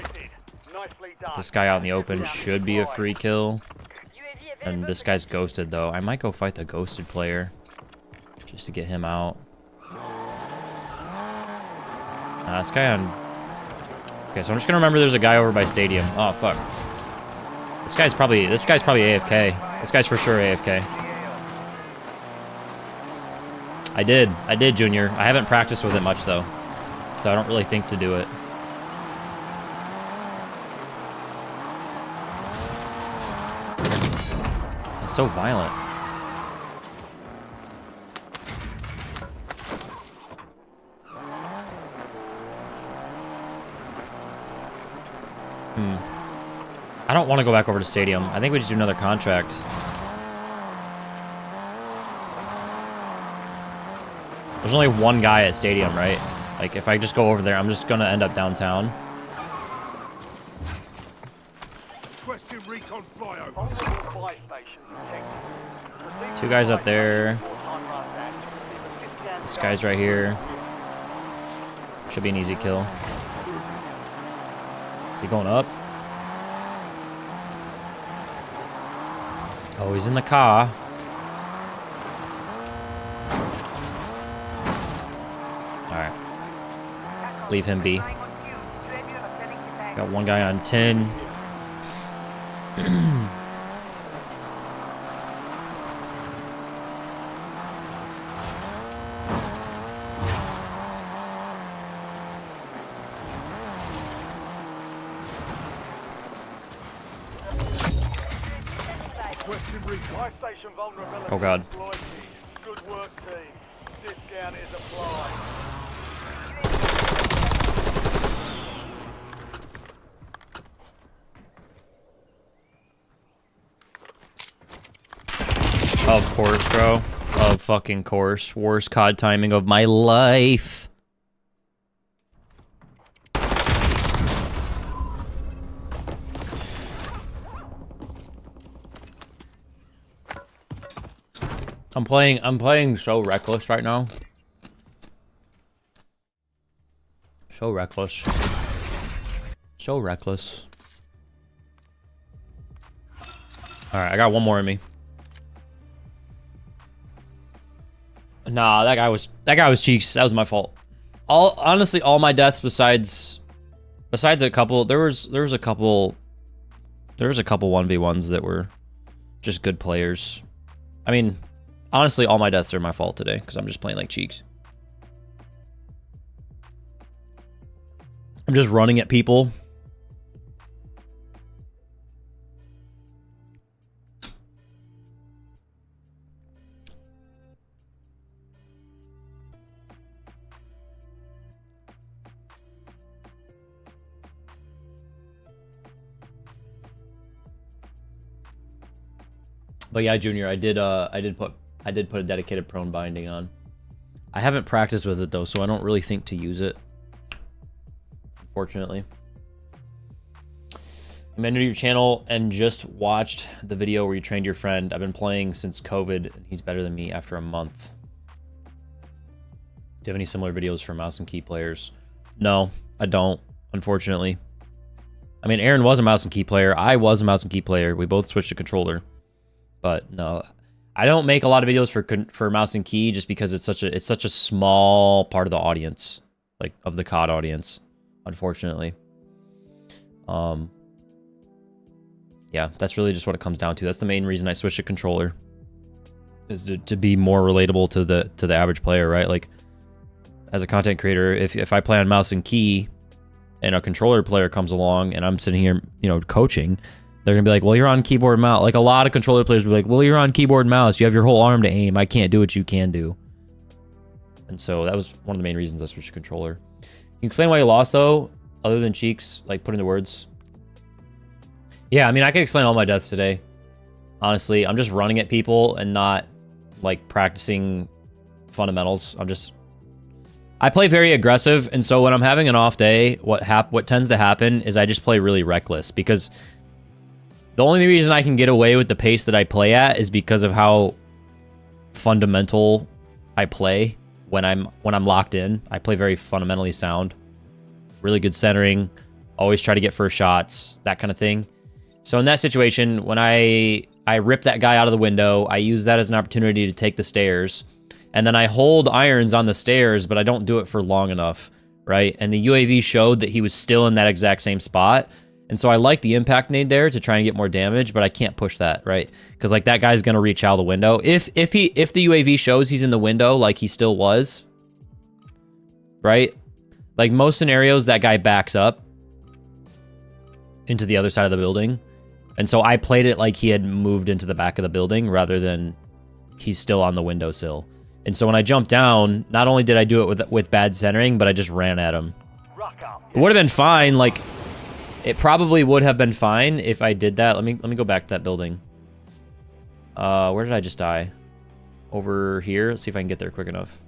Nicely done. This guy out in the open should be a free kill. UAV And available. this guy's ghosted, though. I might go fight the ghosted player. Just to get him out. This guy on... Okay, so I'm just gonna remember there's a guy over by stadium. Oh, fuck. This guy's probably AFK. This guy's for sure AFK. I did, Junior. I haven't practiced with it much, though. So I don't really think to do it. It's so violent. I don't want to go back over to stadium. I think we just do another contract. There's only one guy at stadium, right? Like, if I just go over there, I'm just gonna end up downtown. Requesting recon flyover. Vulnerable buy station detected. Proceed Two guys to up there. before time This guy's right here. Should be an easy kill. Is he going up? Oh, he's in the car. Alright. Leave him be. Got one guy on 10. Oh God. Good work, team. Discount is applied. Of course, bro. Of fucking course. Worst COD timing of my life. I'm playing so reckless right now. So reckless. So reckless. Alright, I got one more in me. Nah, that guy was cheeks. That was my fault. Honestly, all my deaths besides a couple, there was a couple 1v1s that were just good players. I mean, honestly, all my deaths are my fault today because I'm just playing like cheeks. I'm just running at people. But yeah, Junior, I did put a dedicated prone binding on. I haven't practiced with it though, so I don't really think to use it. Unfortunately. I'm new to your channel and just watched the video where you trained your friend. I've been playing since COVID and he's better than me after a month. Do you have any similar videos for mouse and key players? No, I don't, unfortunately. I mean, Aaron was a mouse and key player. I was a mouse and key player. We both switched to controller. But no, I don't make a lot of videos for mouse and key just because it's such a small part of the audience, like of the COD audience, unfortunately. Yeah, that's really just what it comes down to. That's the main reason I switched to controller, is to be more relatable to the average player, right? Like as a content creator, if I play on mouse and key and a controller player comes along and I'm sitting here, you know, coaching, they're gonna be like, well, you're on keyboard and mouse. Like a lot of controller players will be like, well, you're on keyboard and mouse. You have your whole arm to aim. I can't do what you can do. And so that was one of the main reasons I switched to controller. Can you explain why you lost though, other than cheeks, like put into words? Yeah, I mean, I can explain all my deaths today. Honestly, I'm just running at people and not like practicing fundamentals. I play very aggressive, and so when I'm having an off day, what tends to happen is I just play really reckless, because the only reason I can get away with the pace that I play at is because of how fundamental I play when I'm locked in. I play very fundamentally sound, really good centering, always try to get first shots, that kind of thing. So in that situation, when I rip that guy out of the window, I use that as an opportunity to take the stairs, and then I hold irons on the stairs, but I don't do it for long enough, right? And the UAV showed that he was still in that exact same spot. And so I like the impact nade there to try and get more damage, but I can't push that, right? Because like that guy's gonna reach out the window. If the UAV shows he's in the window like he still was, right? Like most scenarios, that guy backs up into the other side of the building. And so I played it like he had moved into the back of the building rather than he's still on the windowsill. And so when I jumped down, not only did I do it with bad centering, but I just ran at him. It would have been fine, like it probably would have been fine if I did that. Let me go back to that building. Where did I just die? Over here. Let's see if I can get there quick enough.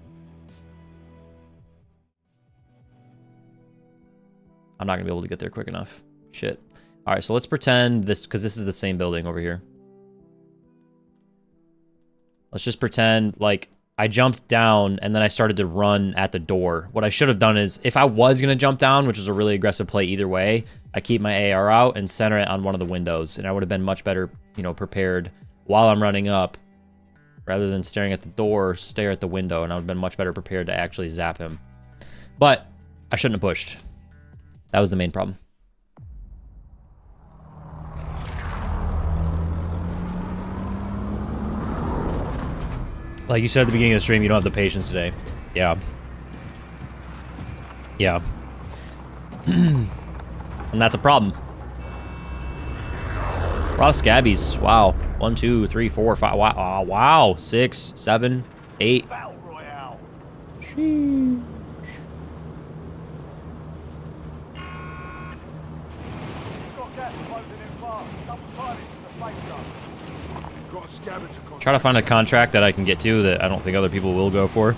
I'm not gonna be able to get there quick enough. Shit. All right, so let's pretend this, because this is the same building over here. Let's just pretend like I jumped down, and then I started to run at the door. What I should have done is, if I was going to jump down, which was a really aggressive play either way, I keep my AR out and center it on one of the windows, and I would have been much better, you know, prepared while I'm running up, rather than staring at the door, stare at the window, and I would have been much better prepared to actually zap him. But I shouldn't have pushed. That was the main problem. Like you said at the beginning of the stream, you don't have the patience today. Yeah. Yeah. And that's a problem. A lot of scabbies. Wow. 1, 2, 3, 4, 5. Wow. Wow. 6, 7, 8. Battle Royale. Sheesh. Got gas closing in fast. Double time into the safe zone. Got a scavenger contract. Try to find a contract that I can get to that I don't think other people will go for.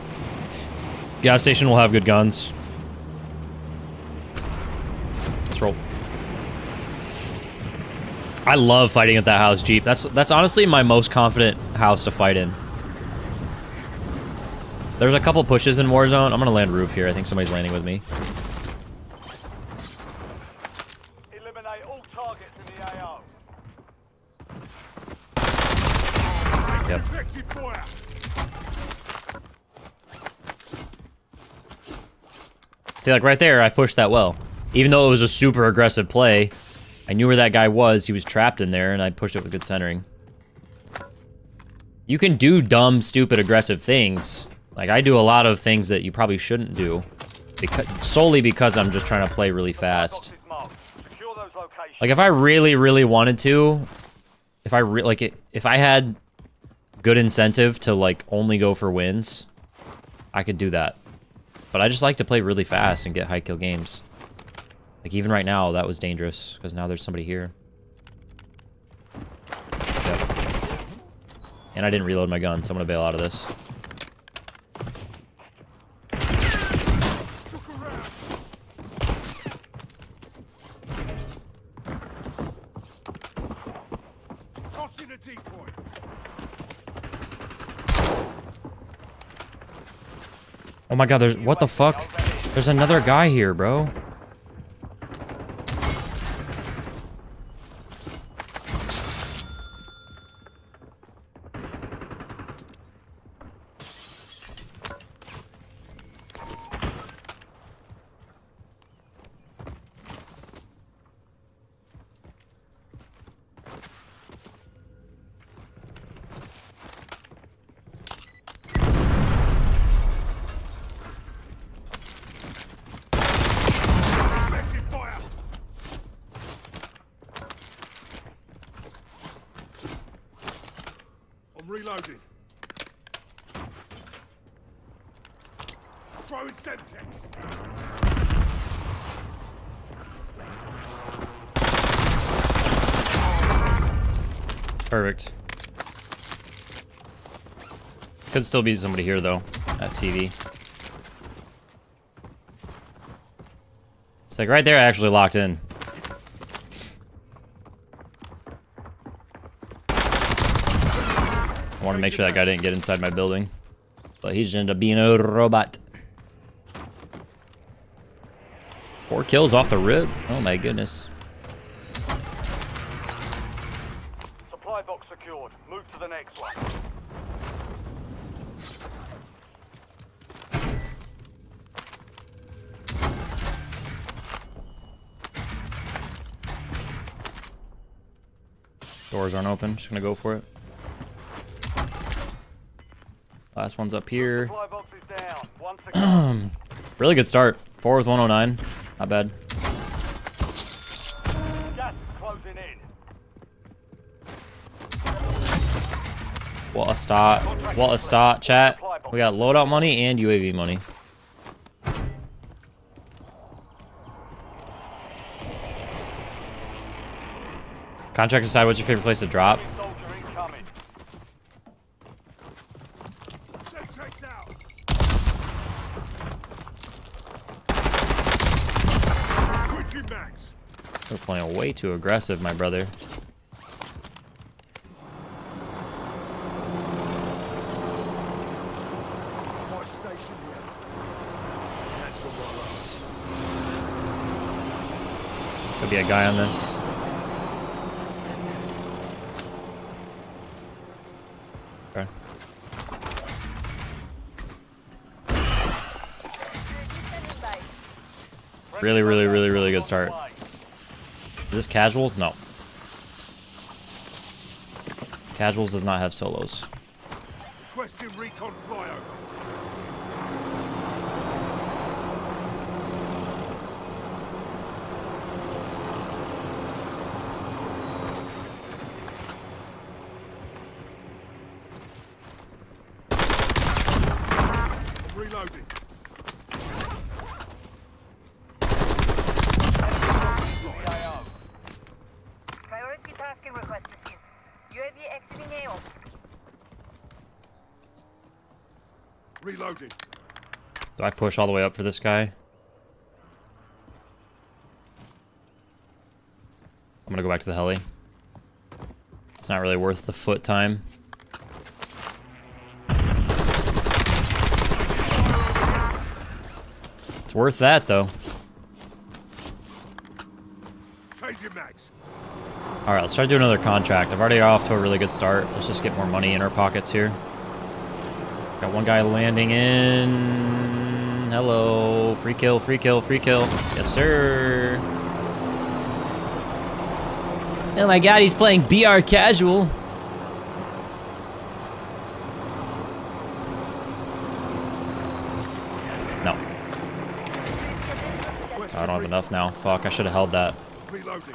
Gas station will have good guns. Let's roll. I love fighting at that house, Jeep. That's honestly my most confident house to fight in. There's a couple pushes in Warzone. I'm gonna land roof here. I think somebody's landing with me. Eliminate all targets in the AO. Yep. Effective fire. See, like right there, I pushed that well. Even though it was a super aggressive play, I knew where that guy was. He was trapped in there, and I pushed it with good centering. You can do dumb, stupid, aggressive things. Like, I do a lot of things that you probably shouldn't do. Solely because I'm just trying to play really fast. Secure those locations. Like, if I really, really wanted to, if I had good incentive to, like, only go for wins, I could do that. But I just like to play really fast and get high kill games. Like, even right now, that was dangerous, because now there's somebody here. Yep. And I didn't reload my gun, so I'm gonna bail out of this. Tossing a decoy. Oh my god, there's... What the fuck? There's another guy here, bro. Effective fire. I'm reloading. Throwing Semtex. Perfect. Could still be somebody here, though, at TV. It's like right there, I actually locked in. I want to make sure that guy didn't get inside my building. But he just ended up being a robot. 4 kills off the rip. Oh my goodness. Supply box secured. Move to the next one. Doors aren't open. Just gonna go for it. Last one's up here. Supply box is down. One second. Really good start. 4 with 109. Not bad. Gas is closing in. What a start. What a start, chat. We got loadout money and UAV money. Contract aside, what's your favorite place to drop? Soldier incoming. Semtex out. Switching max. We're playing way too aggressive, my brother. Could be a guy on this. Okay. Standing by. Really, really, really, really good start. Is this casuals? No. Casuals does not have solos. Requesting recon flyover. Reloading. Priority tasking request received. UAV exiting AO. Reloading. Do I push all the way up for this guy? I'm gonna go back to the heli. It's not really worth the foot time. It's worth that though. Changing mags. Alright, let's try to do another contract. I've already got off to a really good start. Let's just get more money in our pockets here. Got one guy landing in. Hello. Free kill, free kill, free kill. Yes, sir. Oh my god, he's playing BR casual. No. I don't have enough now. Fuck, I should have held that. Reloading.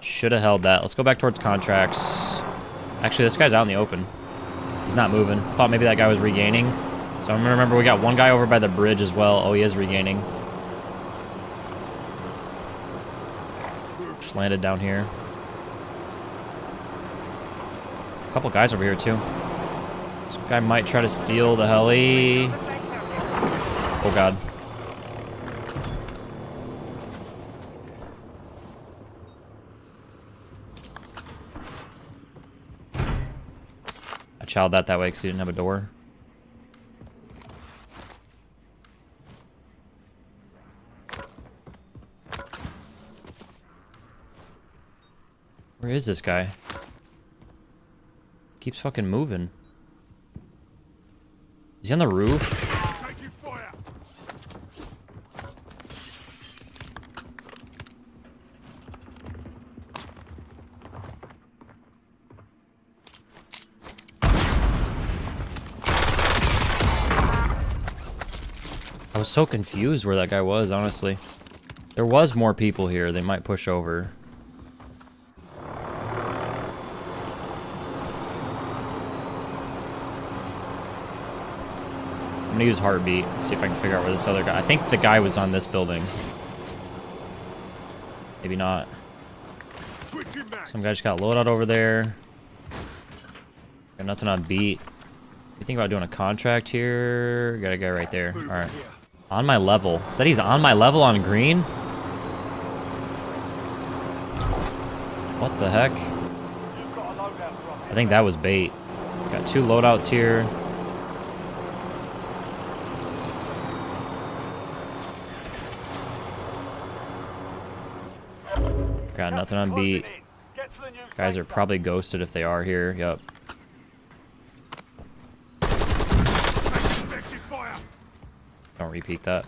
Should have held that. Let's go back towards contracts. Actually, this guy's out in the open. He's not moving. Thought maybe that guy was regaining. So I'm gonna remember we got one guy over by the bridge as well. Oh, he is regaining. Just landed down here. A couple guys over here too. Some guy might try to steal the heli. Oh god. I chowed that way because he didn't have a door. Where is this guy? Keeps fucking moving. Is he on the roof? Taking fire. I was so confused where that guy was, honestly. There was more people here. They might push over. I'm gonna use heartbeat, see if I can figure out where this other guy... I think the guy was on this building. Maybe not. Switching mags. Some guy just got loadout over there. Got nothing on beat. You think about doing a contract here? Got a guy right there. Alright. On my level. Said he's on my level on green? What the heck? You've got a loadout drop. I think that was bait. Got two loadouts here. Got nothing on beat. Get to the new Guys safe are zone. probably ghosted if they are here. Yep. Taking fire. Don't repeat that.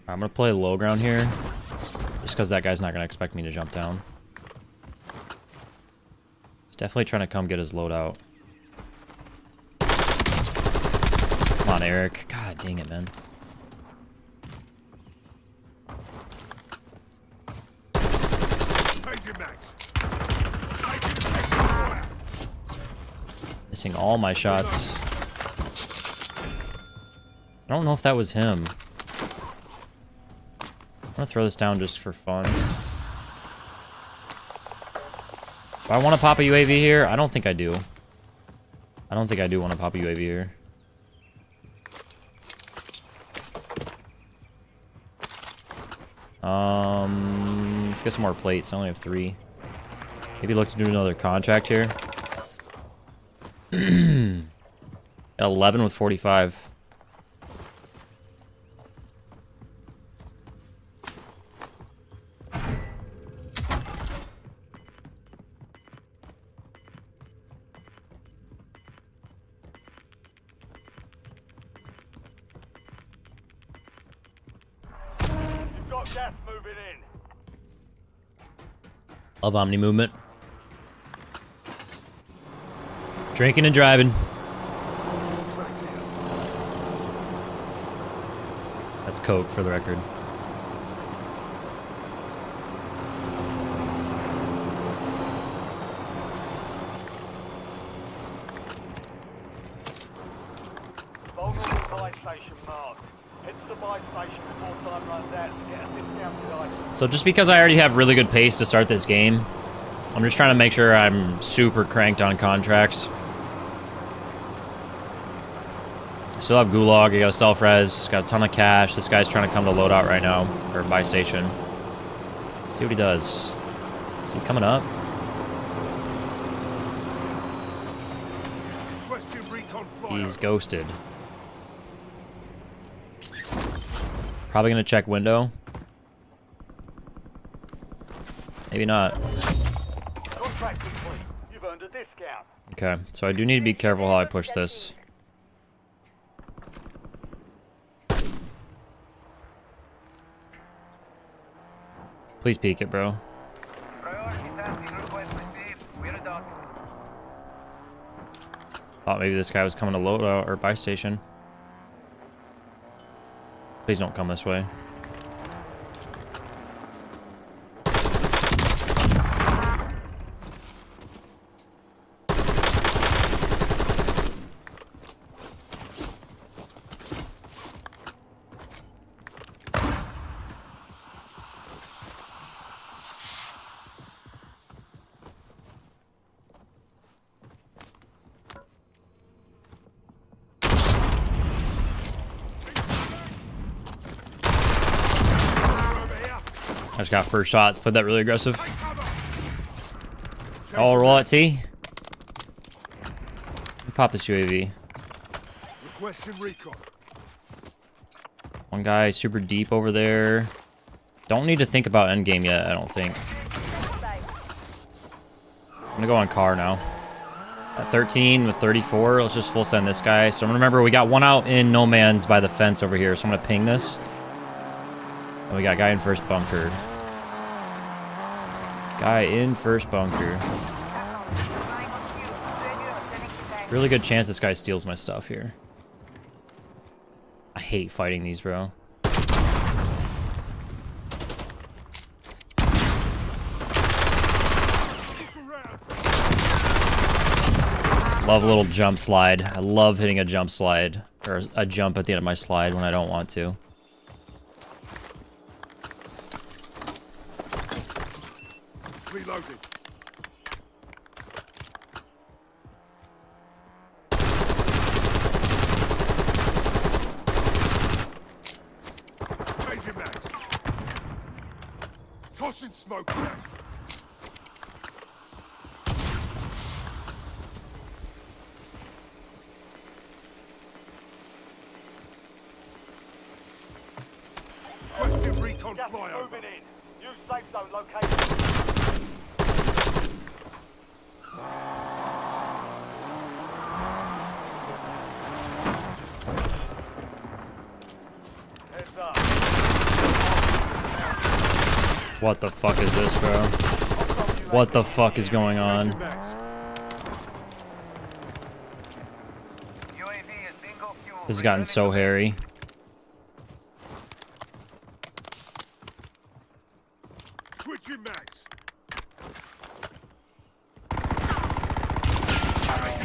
I'm gonna play low ground here. Just because that guy's not gonna expect me to jump down. He's definitely trying to come get his loadout. Come on, Eric. God dang it, man. Changing mags. Taking fire. Missing all my shots. I don't know if that was him. I'm gonna throw this down just for fun. Do I want to pop a UAV here? I don't think I do. I don't think I do want to pop a UAV here. Let's get some more plates. I only have 3. Maybe look to do another contract here. At 11 with 45. Gas moving in. Love Omni movement. Drinking and driving. That's Coke for the record. Vulnerable buy station marked. Head to the buy station before time runs out to get a discounted item. So just because I already have really good pace to start this game, I'm just trying to make sure I'm super cranked on contracts. Still have Gulag, I got a self-res, got a ton of cash. This guy's trying to come to loadout right now, or buy station. Let's see what he does. Is he coming up? He's ghosted. Probably gonna check window. Maybe not. Contract complete. You've earned a discount. Okay, so I do need to be careful how I push this. Please peek it, bro. Priority tasking request received. We're done. Thought maybe this guy was coming to loadout or buy station. Please don't come this way. I just got first shots, played that really aggressive. I'll roll at T. Pop this UAV. Requesting recon. One guy super deep over there. Don't need to think about endgame yet, I don't think. I'm gonna go on car now. At 13 with 34, let's just full send this guy. So remember, we got one out in no man's by the fence over here, so I'm gonna ping this. And we got guy in first bunker. Guy in first bunker. Really good chance this guy steals my stuff here. I hate fighting these, bro. Love a little jump slide. I love hitting a jump slide. Or a jump at the end of my slide when I don't want to. Reloading. Changing mags. Tossing smoke back. Requesting recon Gas flyover. moving in. New safe zone located. Heads up. What the fuck is this, bro? What the fuck is going on? Mags. UAV is bingo fuel. This has gotten so hairy. Switching mags.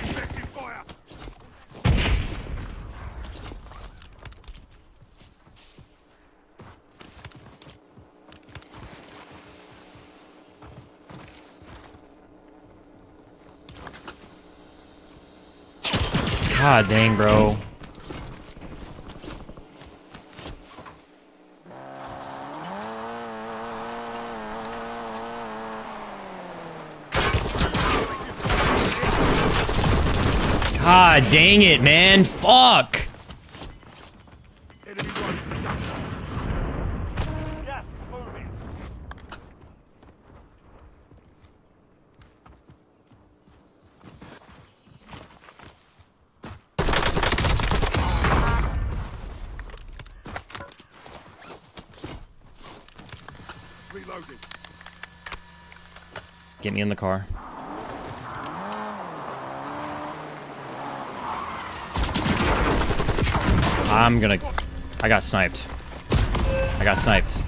Effective fire. God dang, bro. God dang it, man. Fuck. Enemy rifle. Gas moving. Reloading. Get me in the car. I got sniped. I got sniped.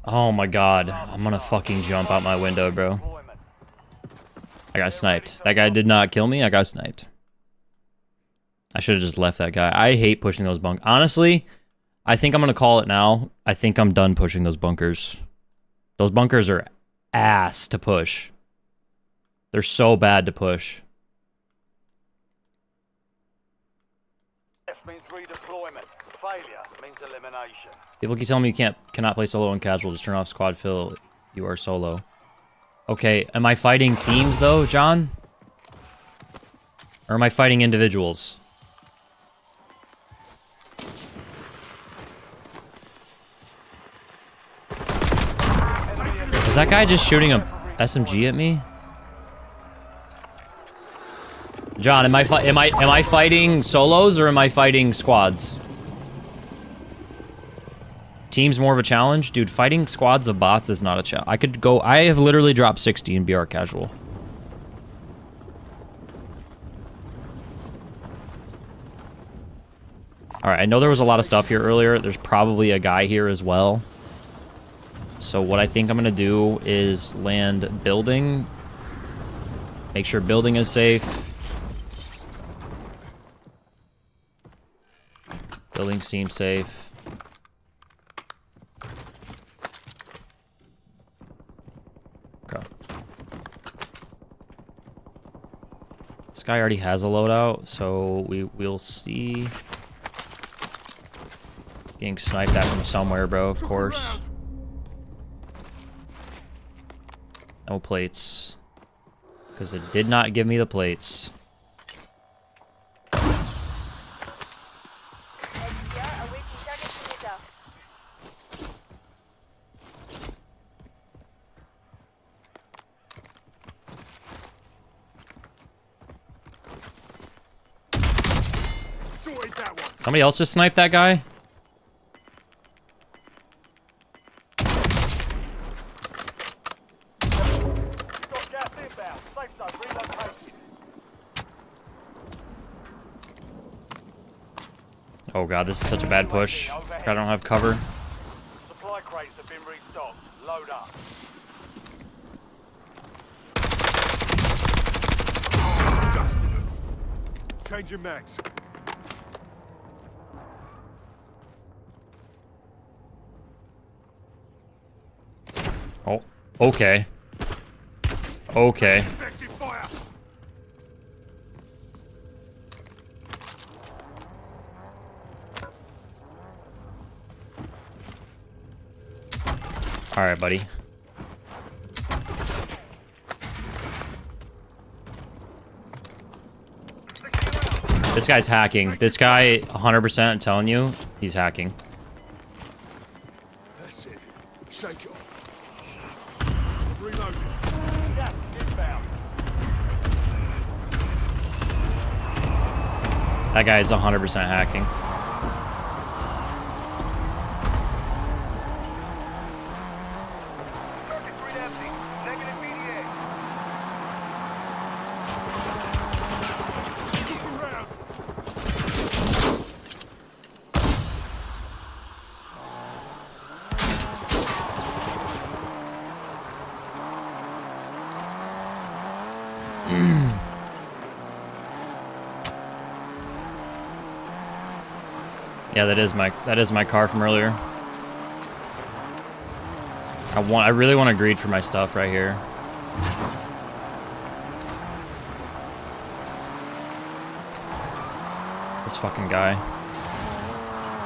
Oh my god. I'm gonna fucking jump out my window, bro. I got sniped. That guy did not kill me. I got sniped. I should have just left that guy. I hate pushing those bunkers. Honestly, I think I'm gonna call it now. I think I'm done pushing those bunkers. Those bunkers are ass to push. They're so bad to push. This means redeployment. Failure means elimination. People keep telling me you cannot play solo and casual. Just turn off squad fill. You are solo. Okay, am I fighting teams though, John? Or am I fighting individuals? Is that guy just shooting a SMG at me? John, am I fighting solos or am I fighting squads? Team's more of a challenge? Dude, fighting squads of bots is not a challenge. I have literally dropped 60 in BR casual. Alright, I know there was a lot of stuff here earlier. There's probably a guy here as well. So what I think I'm gonna do is land building. Make sure building is safe. Building seems safe. Okay. This guy already has a loadout, so we'll see. Getting sniped at from somewhere, bro, of course. No plates. Because it did not give me the plates. Sorted that one. Somebody else just sniped that guy? Got gas inbound. Safe zone relocated. Oh god, this is such a bad push. I don't have cover. Supply crates have been restocked. Load up. Dusting them. Changing mags. Oh, okay. Okay. Effective fire. Alright, buddy. This guy's hacking. This guy, 100%, I'm telling you, he's hacking. That's it. Shake it off. Reloading. Gas inbound. That guy's 100% hacking. Target grid empty. Negative BDA. Looking round. Yeah, that is my car from earlier. I really want to greed for my stuff right here. This fucking guy.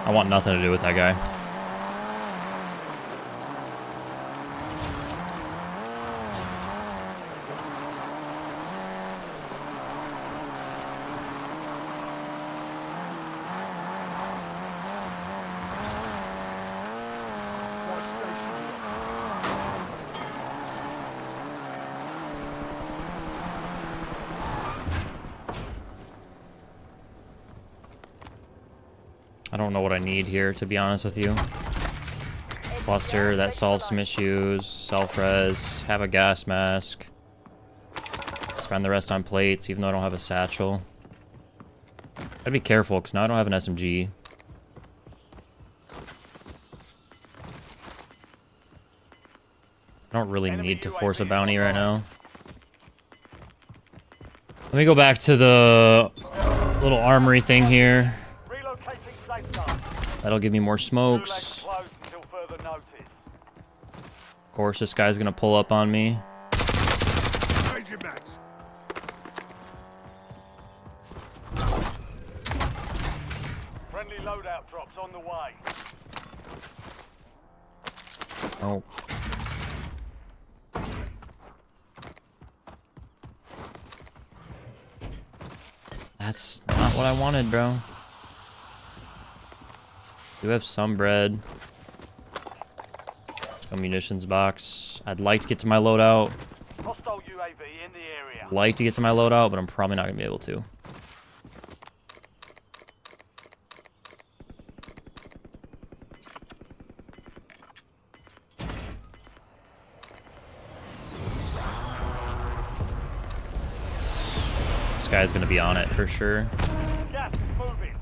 I want nothing to do with that guy. Right station. I don't know what I need here, to be honest with you. cluster. That solves some issues. Self-res. Have a gas mask. Spend the rest on plates, even though I don't have a satchel. Gotta be careful, because now I don't have an SMG. I don't really need to force a bounty right now. Let me go back to the little armory thing here. That'll give me more smokes. Of course, this guy's gonna pull up on me. Friendly loadout drops on the way. Oh. That's not what I wanted, bro. Do have some bread. A munitions box. I'd like to get to my loadout. Hostile UAV in the area. Like to get to my loadout, but I'm probably not gonna be able to. This guy's gonna be on it for sure. Gas is moving.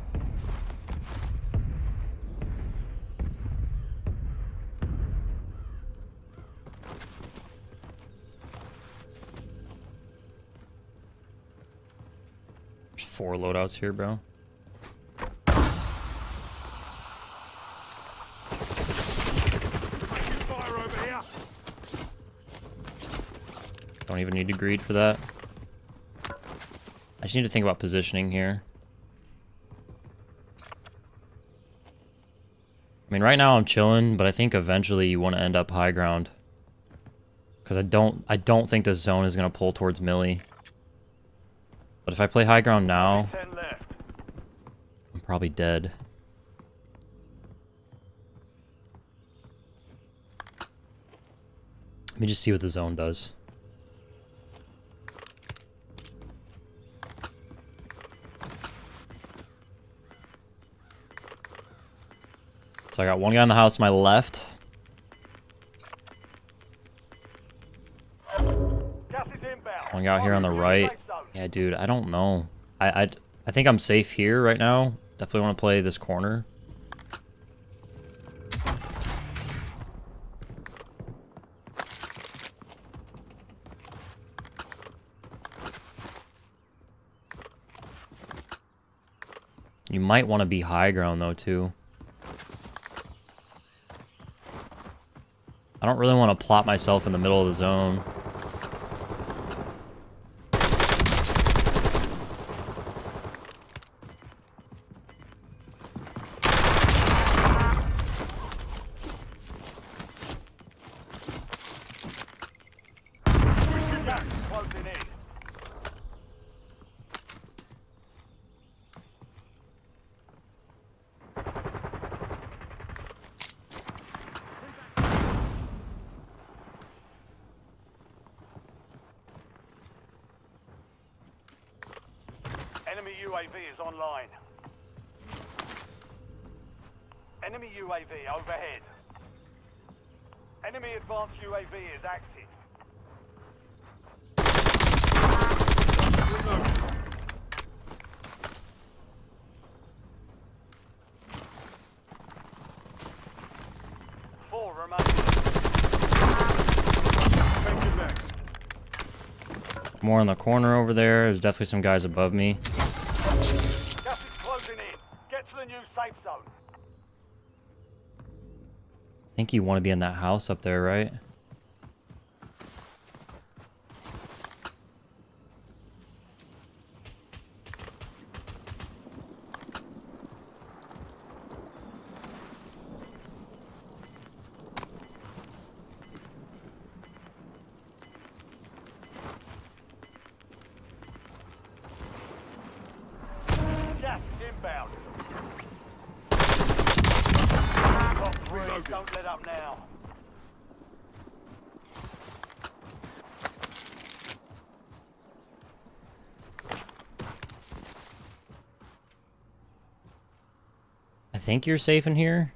There's 4 loadouts here, bro. Fire over here. Don't even need to greed for that. I just need to think about positioning here. I mean, right now I'm chilling, but I think eventually you want to end up high ground. Because I don't think this zone is going to pull towards Millie. But if I play high ground now, 10 left. I'm probably dead. Let me just see what the zone does. So I got one guy in the house to my left. Gas is inbound. One guy out here on the right. Yeah, dude, I don't know. I think I'm safe here right now. Definitely want to play this corner. You might want to be high ground though too. I don't really want to plop myself in the middle of the zone. Gas is closing in. Enemy UAV is online. Enemy UAV overhead. Enemy advanced UAV is active. Four remaining. Take your next. More in the corner over there. There's definitely some guys above me. Gas is closing in. Get to the new safe zone. I think you want to be in that house up there, right? Gas is inbound. Top 3, don't let up now. I think you're safe in here.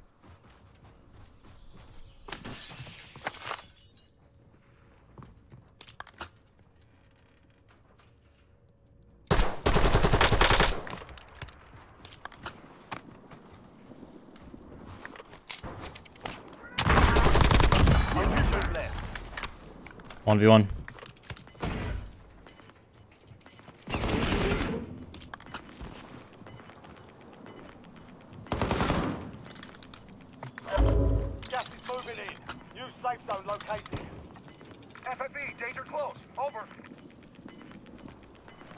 1v1. Gas is moving in. New safe zone located. FFE, danger close. Over.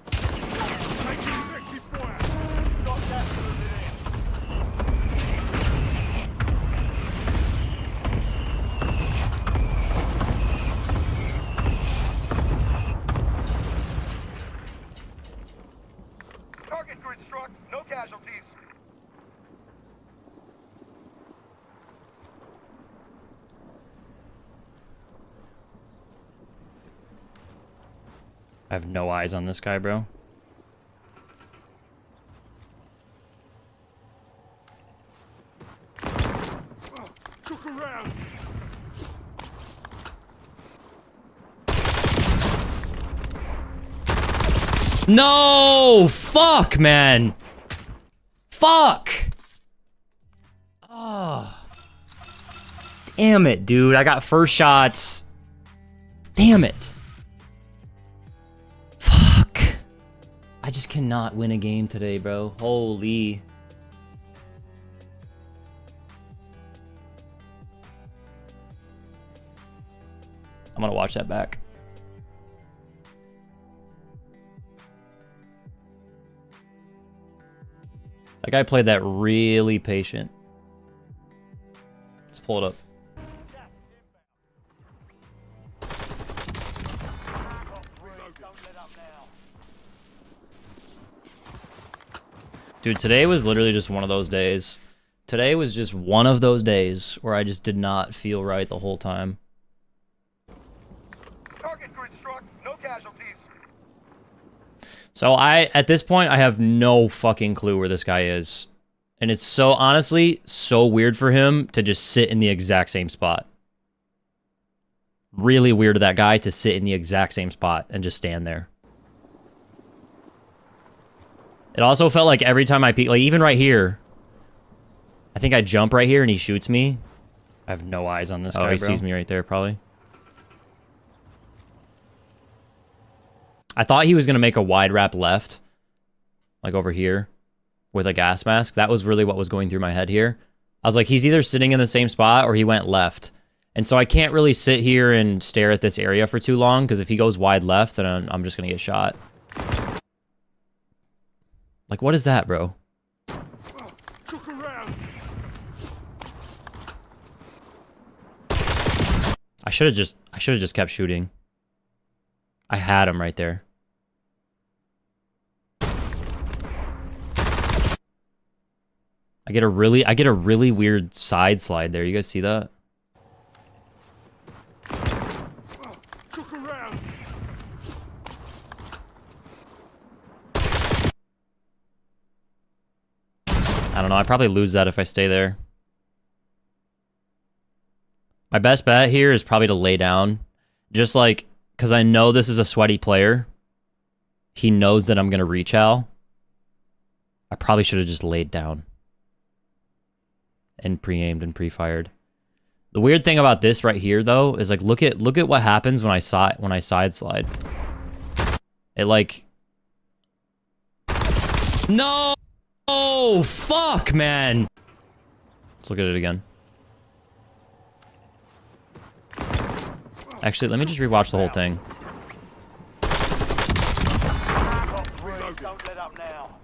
Taking effective fire. Got gas moving in. Target grid struck. No casualties. I have no eyes on this guy, bro. Look around. No! Fuck, man! Fuck! Oh. Damn it, dude. I got first shots. Damn it. Fuck. I just cannot win a game today, bro. Holy. I'm gonna watch that back. That guy played that really patient. Let's pull it up. Don't let up now. Dude, today was literally just one of those days. Today was just one of those days where I just did not feel right the whole time. Target grid struck. No casualties. So at this point, I have no fucking clue where this guy is. And it's so, honestly, so weird for him to just sit in the exact same spot. Really weird of that guy to sit in the exact same spot and just stand there. It also felt like every time I peek, like even right here, I think I jump right here and he shoots me. I have no eyes on this guy, he bro. sees me right there, probably. I thought he was going to make a wide wrap left, like over here, with a gas mask. That was really what was going through my head here. I was like, he's either sitting in the same spot or he went left. And so I can't really sit here and stare at this area for too long, because if he goes wide left, then I'm just going to get shot. Like, what is that, bro? Look around. I should have just kept shooting. I had him right there. I get a really weird side slide there. You guys see that? Look around. I don't know. I probably lose that if I stay there. My best bet here is probably to lay down. Just like, because I know this is a sweaty player. He knows that I'm going to reach Al. I probably should have just laid down. And pre-aimed and pre-fired. The weird thing about this right here, though, is like, look at what happens when I side slide. It like... No! Oh, fuck, man! Let's look at it again. Actually, let me just rewatch the whole thing. Don't let up now.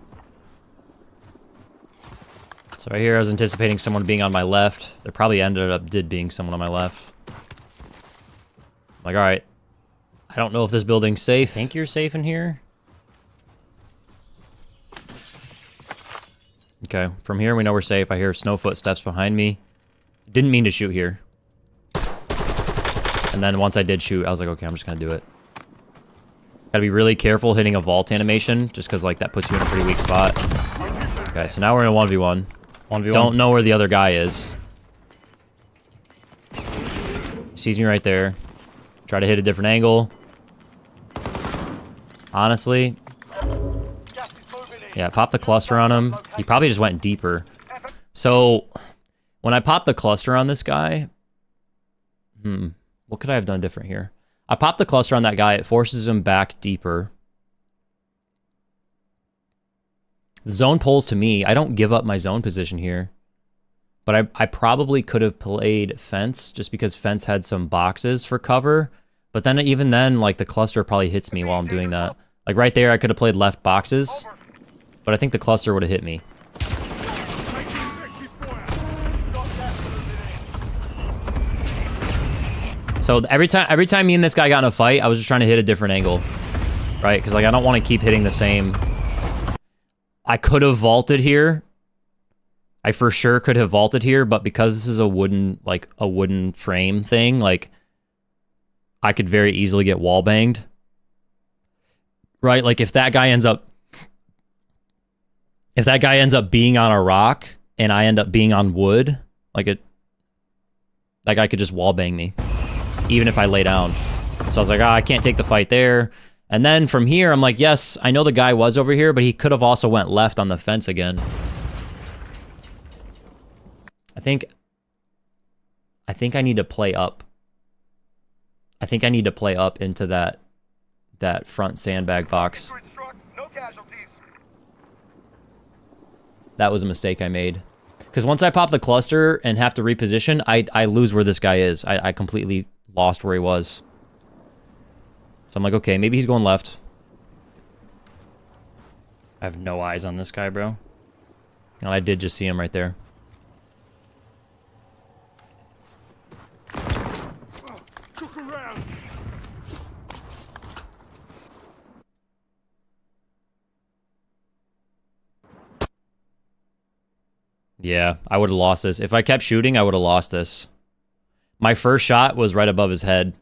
So right here, I was anticipating someone being on my left. There probably did being someone on my left. I'm like, alright. I don't know if this building's safe. Think you're safe in here? Okay, from here we know we're safe. I hear snow footsteps behind me. Didn't mean to shoot here. And then once I did shoot, I was like, okay, I'm just gonna do it. Gotta be really careful hitting a vault animation, just because like that puts you in a pretty weak spot. Okay, so now we're in a 1v1. 1v1. Don't know where the other guy is. Sees me right there. Try to hit a different angle. Honestly, yeah, pop the cluster on him. He probably just went deeper. So, when I pop the cluster on this guy... what could I have done different here? I popped the cluster on that guy. It forces him back deeper. The zone pulls to me. I don't give up my zone position here. But I probably could have played fence just because fence had some boxes for cover. But then even then, like the cluster probably hits me while I'm doing that. Like right there, I could have played left boxes. But I think the cluster would have hit me. So every time me and this guy got in a fight, I was just trying to hit a different angle. Right? Because like I don't want to keep hitting the same. I could have vaulted here. I for sure could have vaulted here, but because this is a wooden frame thing, like I could very easily get wall banged. Right? Like if that guy ends up being on a rock and I end up being on wood, that guy could just wall bang me, even if I lay down. So I was like, I can't take the fight there. And then from here, I'm like, yes, I know the guy was over here, but he could have also went left on the fence again. I think I need to play up. I think I need to play up into that front sandbag box. That was a mistake I made. Because once I pop the cluster and have to reposition, I lose where this guy is. I completely lost where he was. So I'm like, okay, maybe he's going left. I have no eyes on this guy, bro. And I did just see him right there. Look around. Yeah, I would have lost this. If I kept shooting, I would have lost this. My first shot was right above his head.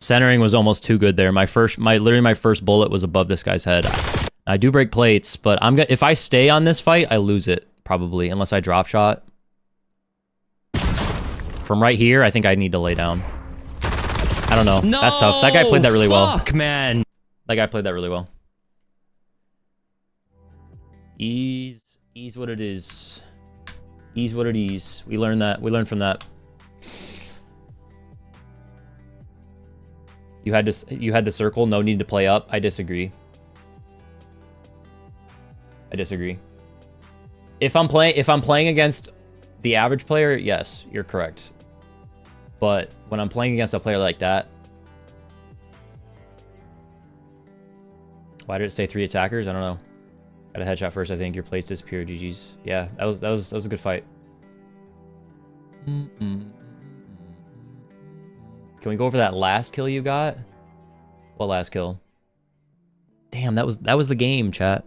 Centering was almost too good there. Literally my first bullet was above this guy's head. I do break plates, but if I stay on this fight, I lose it probably, unless I drop shot. From right here, I think I need to lay down. I don't know. No, that's tough. That guy played that really well. Fuck, man. That guy played that really well. Ease what it is. Ease what it is. We learned that. We learned from that. You had the circle, no need to play up. I disagree. I disagree. If I'm playing against the average player, yes, you're correct. But when I'm playing against a player like that, why did it say 3 attackers? I don't know. Got a headshot first, I think. Your plates disappeared. GG's. Yeah, that was a good fight. Can we go over that last kill you got? What last kill? Damn, that was the game, chat.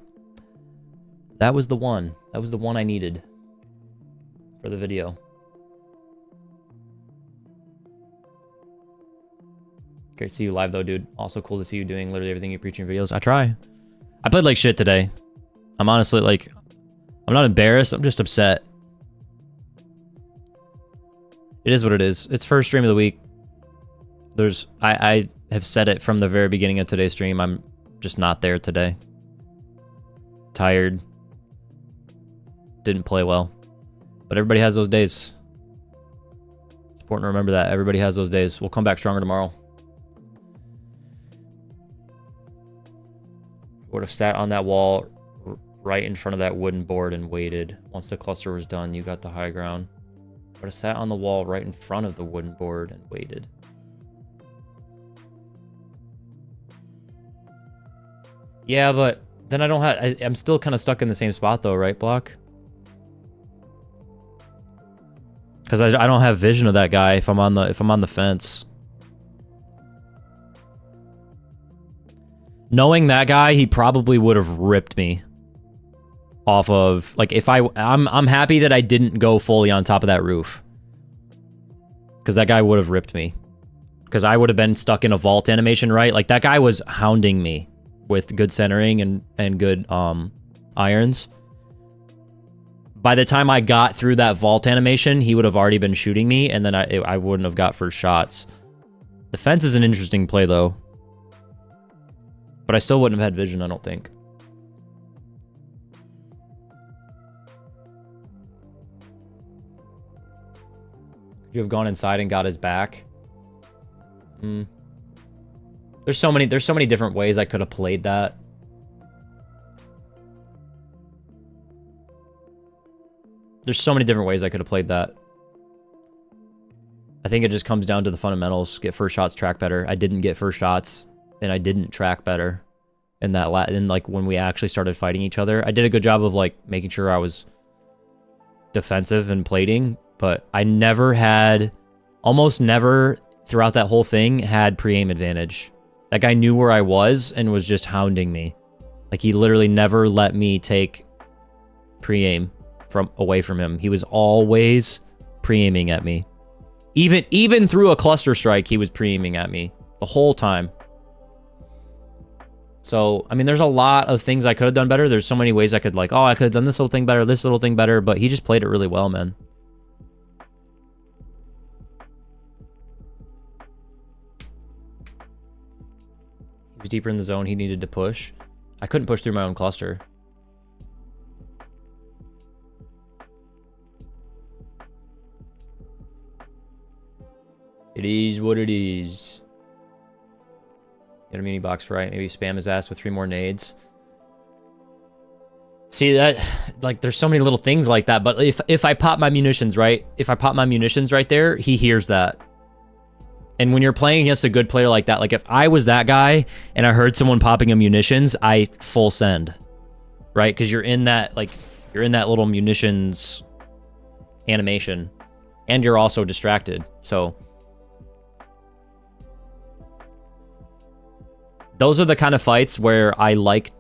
That was the one. That was the one I needed for the video. Great to see you live though, dude. Also cool to see you doing literally everything you preach in your videos. I try. I played like shit today. I'm honestly like, I'm not embarrassed. I'm just upset. It is what it is. It's first stream of the week. I have said it from the very beginning of today's stream. I'm just not there today. Tired. Didn't play well. But everybody has those days. It's important to remember that. Everybody has those days. We'll come back stronger tomorrow. Would have sat on that wall right in front of that wooden board and waited. Once the cluster was done, you got the high ground. Would have sat on the wall right in front of the wooden board and waited. Yeah, but then I don't have... I'm still kind of stuck in the same spot though, right, Block? Because I don't have vision of that guy if I'm on the fence. Knowing that guy, he probably would have ripped me off of... Like, if I'm happy that I didn't go fully on top of that roof. Because that guy would have ripped me. Because I would have been stuck in a vault animation, right? Like, that guy was hounding me with good centering and good irons. By the time I got through that vault animation, he would have already been shooting me, and then I wouldn't have got first shots. The fence is an interesting play, though. But I still wouldn't have had vision, I don't think. Could you have gone inside and got his back? There's so many different ways I could have played that. There's so many different ways I could have played that. I think it just comes down to the fundamentals. Get first shots, track better. I didn't get first shots, and I didn't track better. In that like when we actually started fighting each other, I did a good job of like making sure I was defensive and plating, but I never had, almost never throughout that whole thing had pre-aim advantage. That guy knew where I was and was just hounding me. Like he literally never let me take pre-aim away from him. He was always pre-aiming at me. Even through a cluster strike, he was pre-aiming at me the whole time. So, I mean, there's a lot of things I could have done better. There's so many ways I could like, oh, I could have done this little thing better, this little thing better, but he just played it really well, man. He was deeper in the zone. He needed to push. I couldn't push through my own cluster. It is what it is. Get a mini box right. Maybe spam his ass with 3 more nades. See that? Like, there's so many little things like that. But if I pop my munitions right, if I pop my munitions right there, he hears that. And when you're playing against a good player like that, like if I was that guy and I heard someone popping a munitions, I full send, right? Because you're in that little munitions animation, and you're also distracted. So those are the kind of fights where I like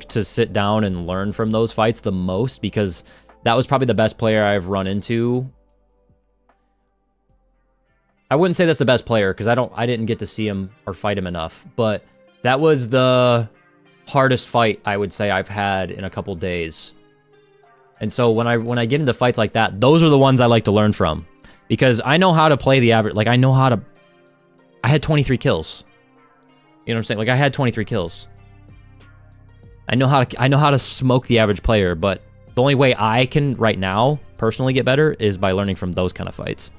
to sit down and learn from those fights the most, because that was probably the best player I've run into. I wouldn't say that's the best player because I didn't get to see him or fight him enough, but that was the hardest fight I would say I've had in a couple days. And so when I get into fights like that, those are the ones I like to learn from, because I know how to play the average. Like I had 23 kills. You know what I'm saying? Like I had 23 kills. I know how to smoke the average player, but the only way I can right now personally get better is by learning from those kind of fights.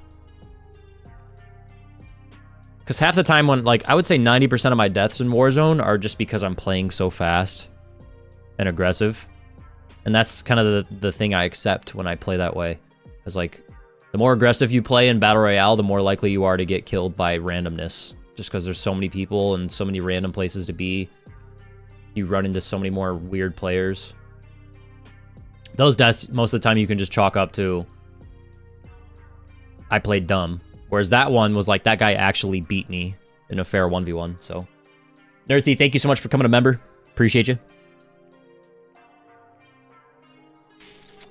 Because half the time when, like, I would say 90% of my deaths in Warzone are just because I'm playing so fast and aggressive. And that's kind of the thing I accept when I play that way. It's like, the more aggressive you play in Battle Royale, the more likely you are to get killed by randomness. Just because there's so many people and so many random places to be. You run into so many more weird players. Those deaths, most of the time, you can just chalk up to, I played dumb. Whereas that one was like, that guy actually beat me in a fair 1v1. So, Nerdsy, thank you so much for coming a member. Appreciate you.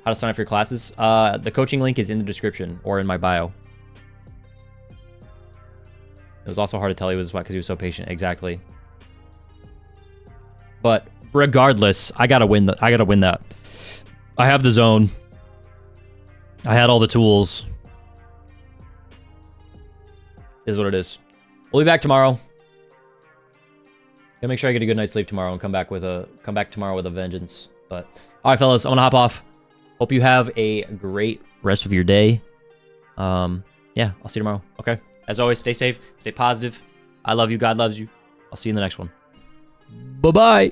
How to sign up for your classes? The coaching link is in the description or in my bio. It was also hard to tell he was what, because he was so patient. Exactly. But regardless, I gotta win that. I have the zone. I had all the tools. Is what it is. We'll be back tomorrow. Gotta make sure I get a good night's sleep tomorrow and come back tomorrow with a vengeance. But all right, fellas, I'm gonna hop off. Hope you have a great rest of your day. Yeah, I'll see you tomorrow. Okay. As always, stay safe, stay positive. I love you. God loves you. I'll see you in the next one. Bye-bye.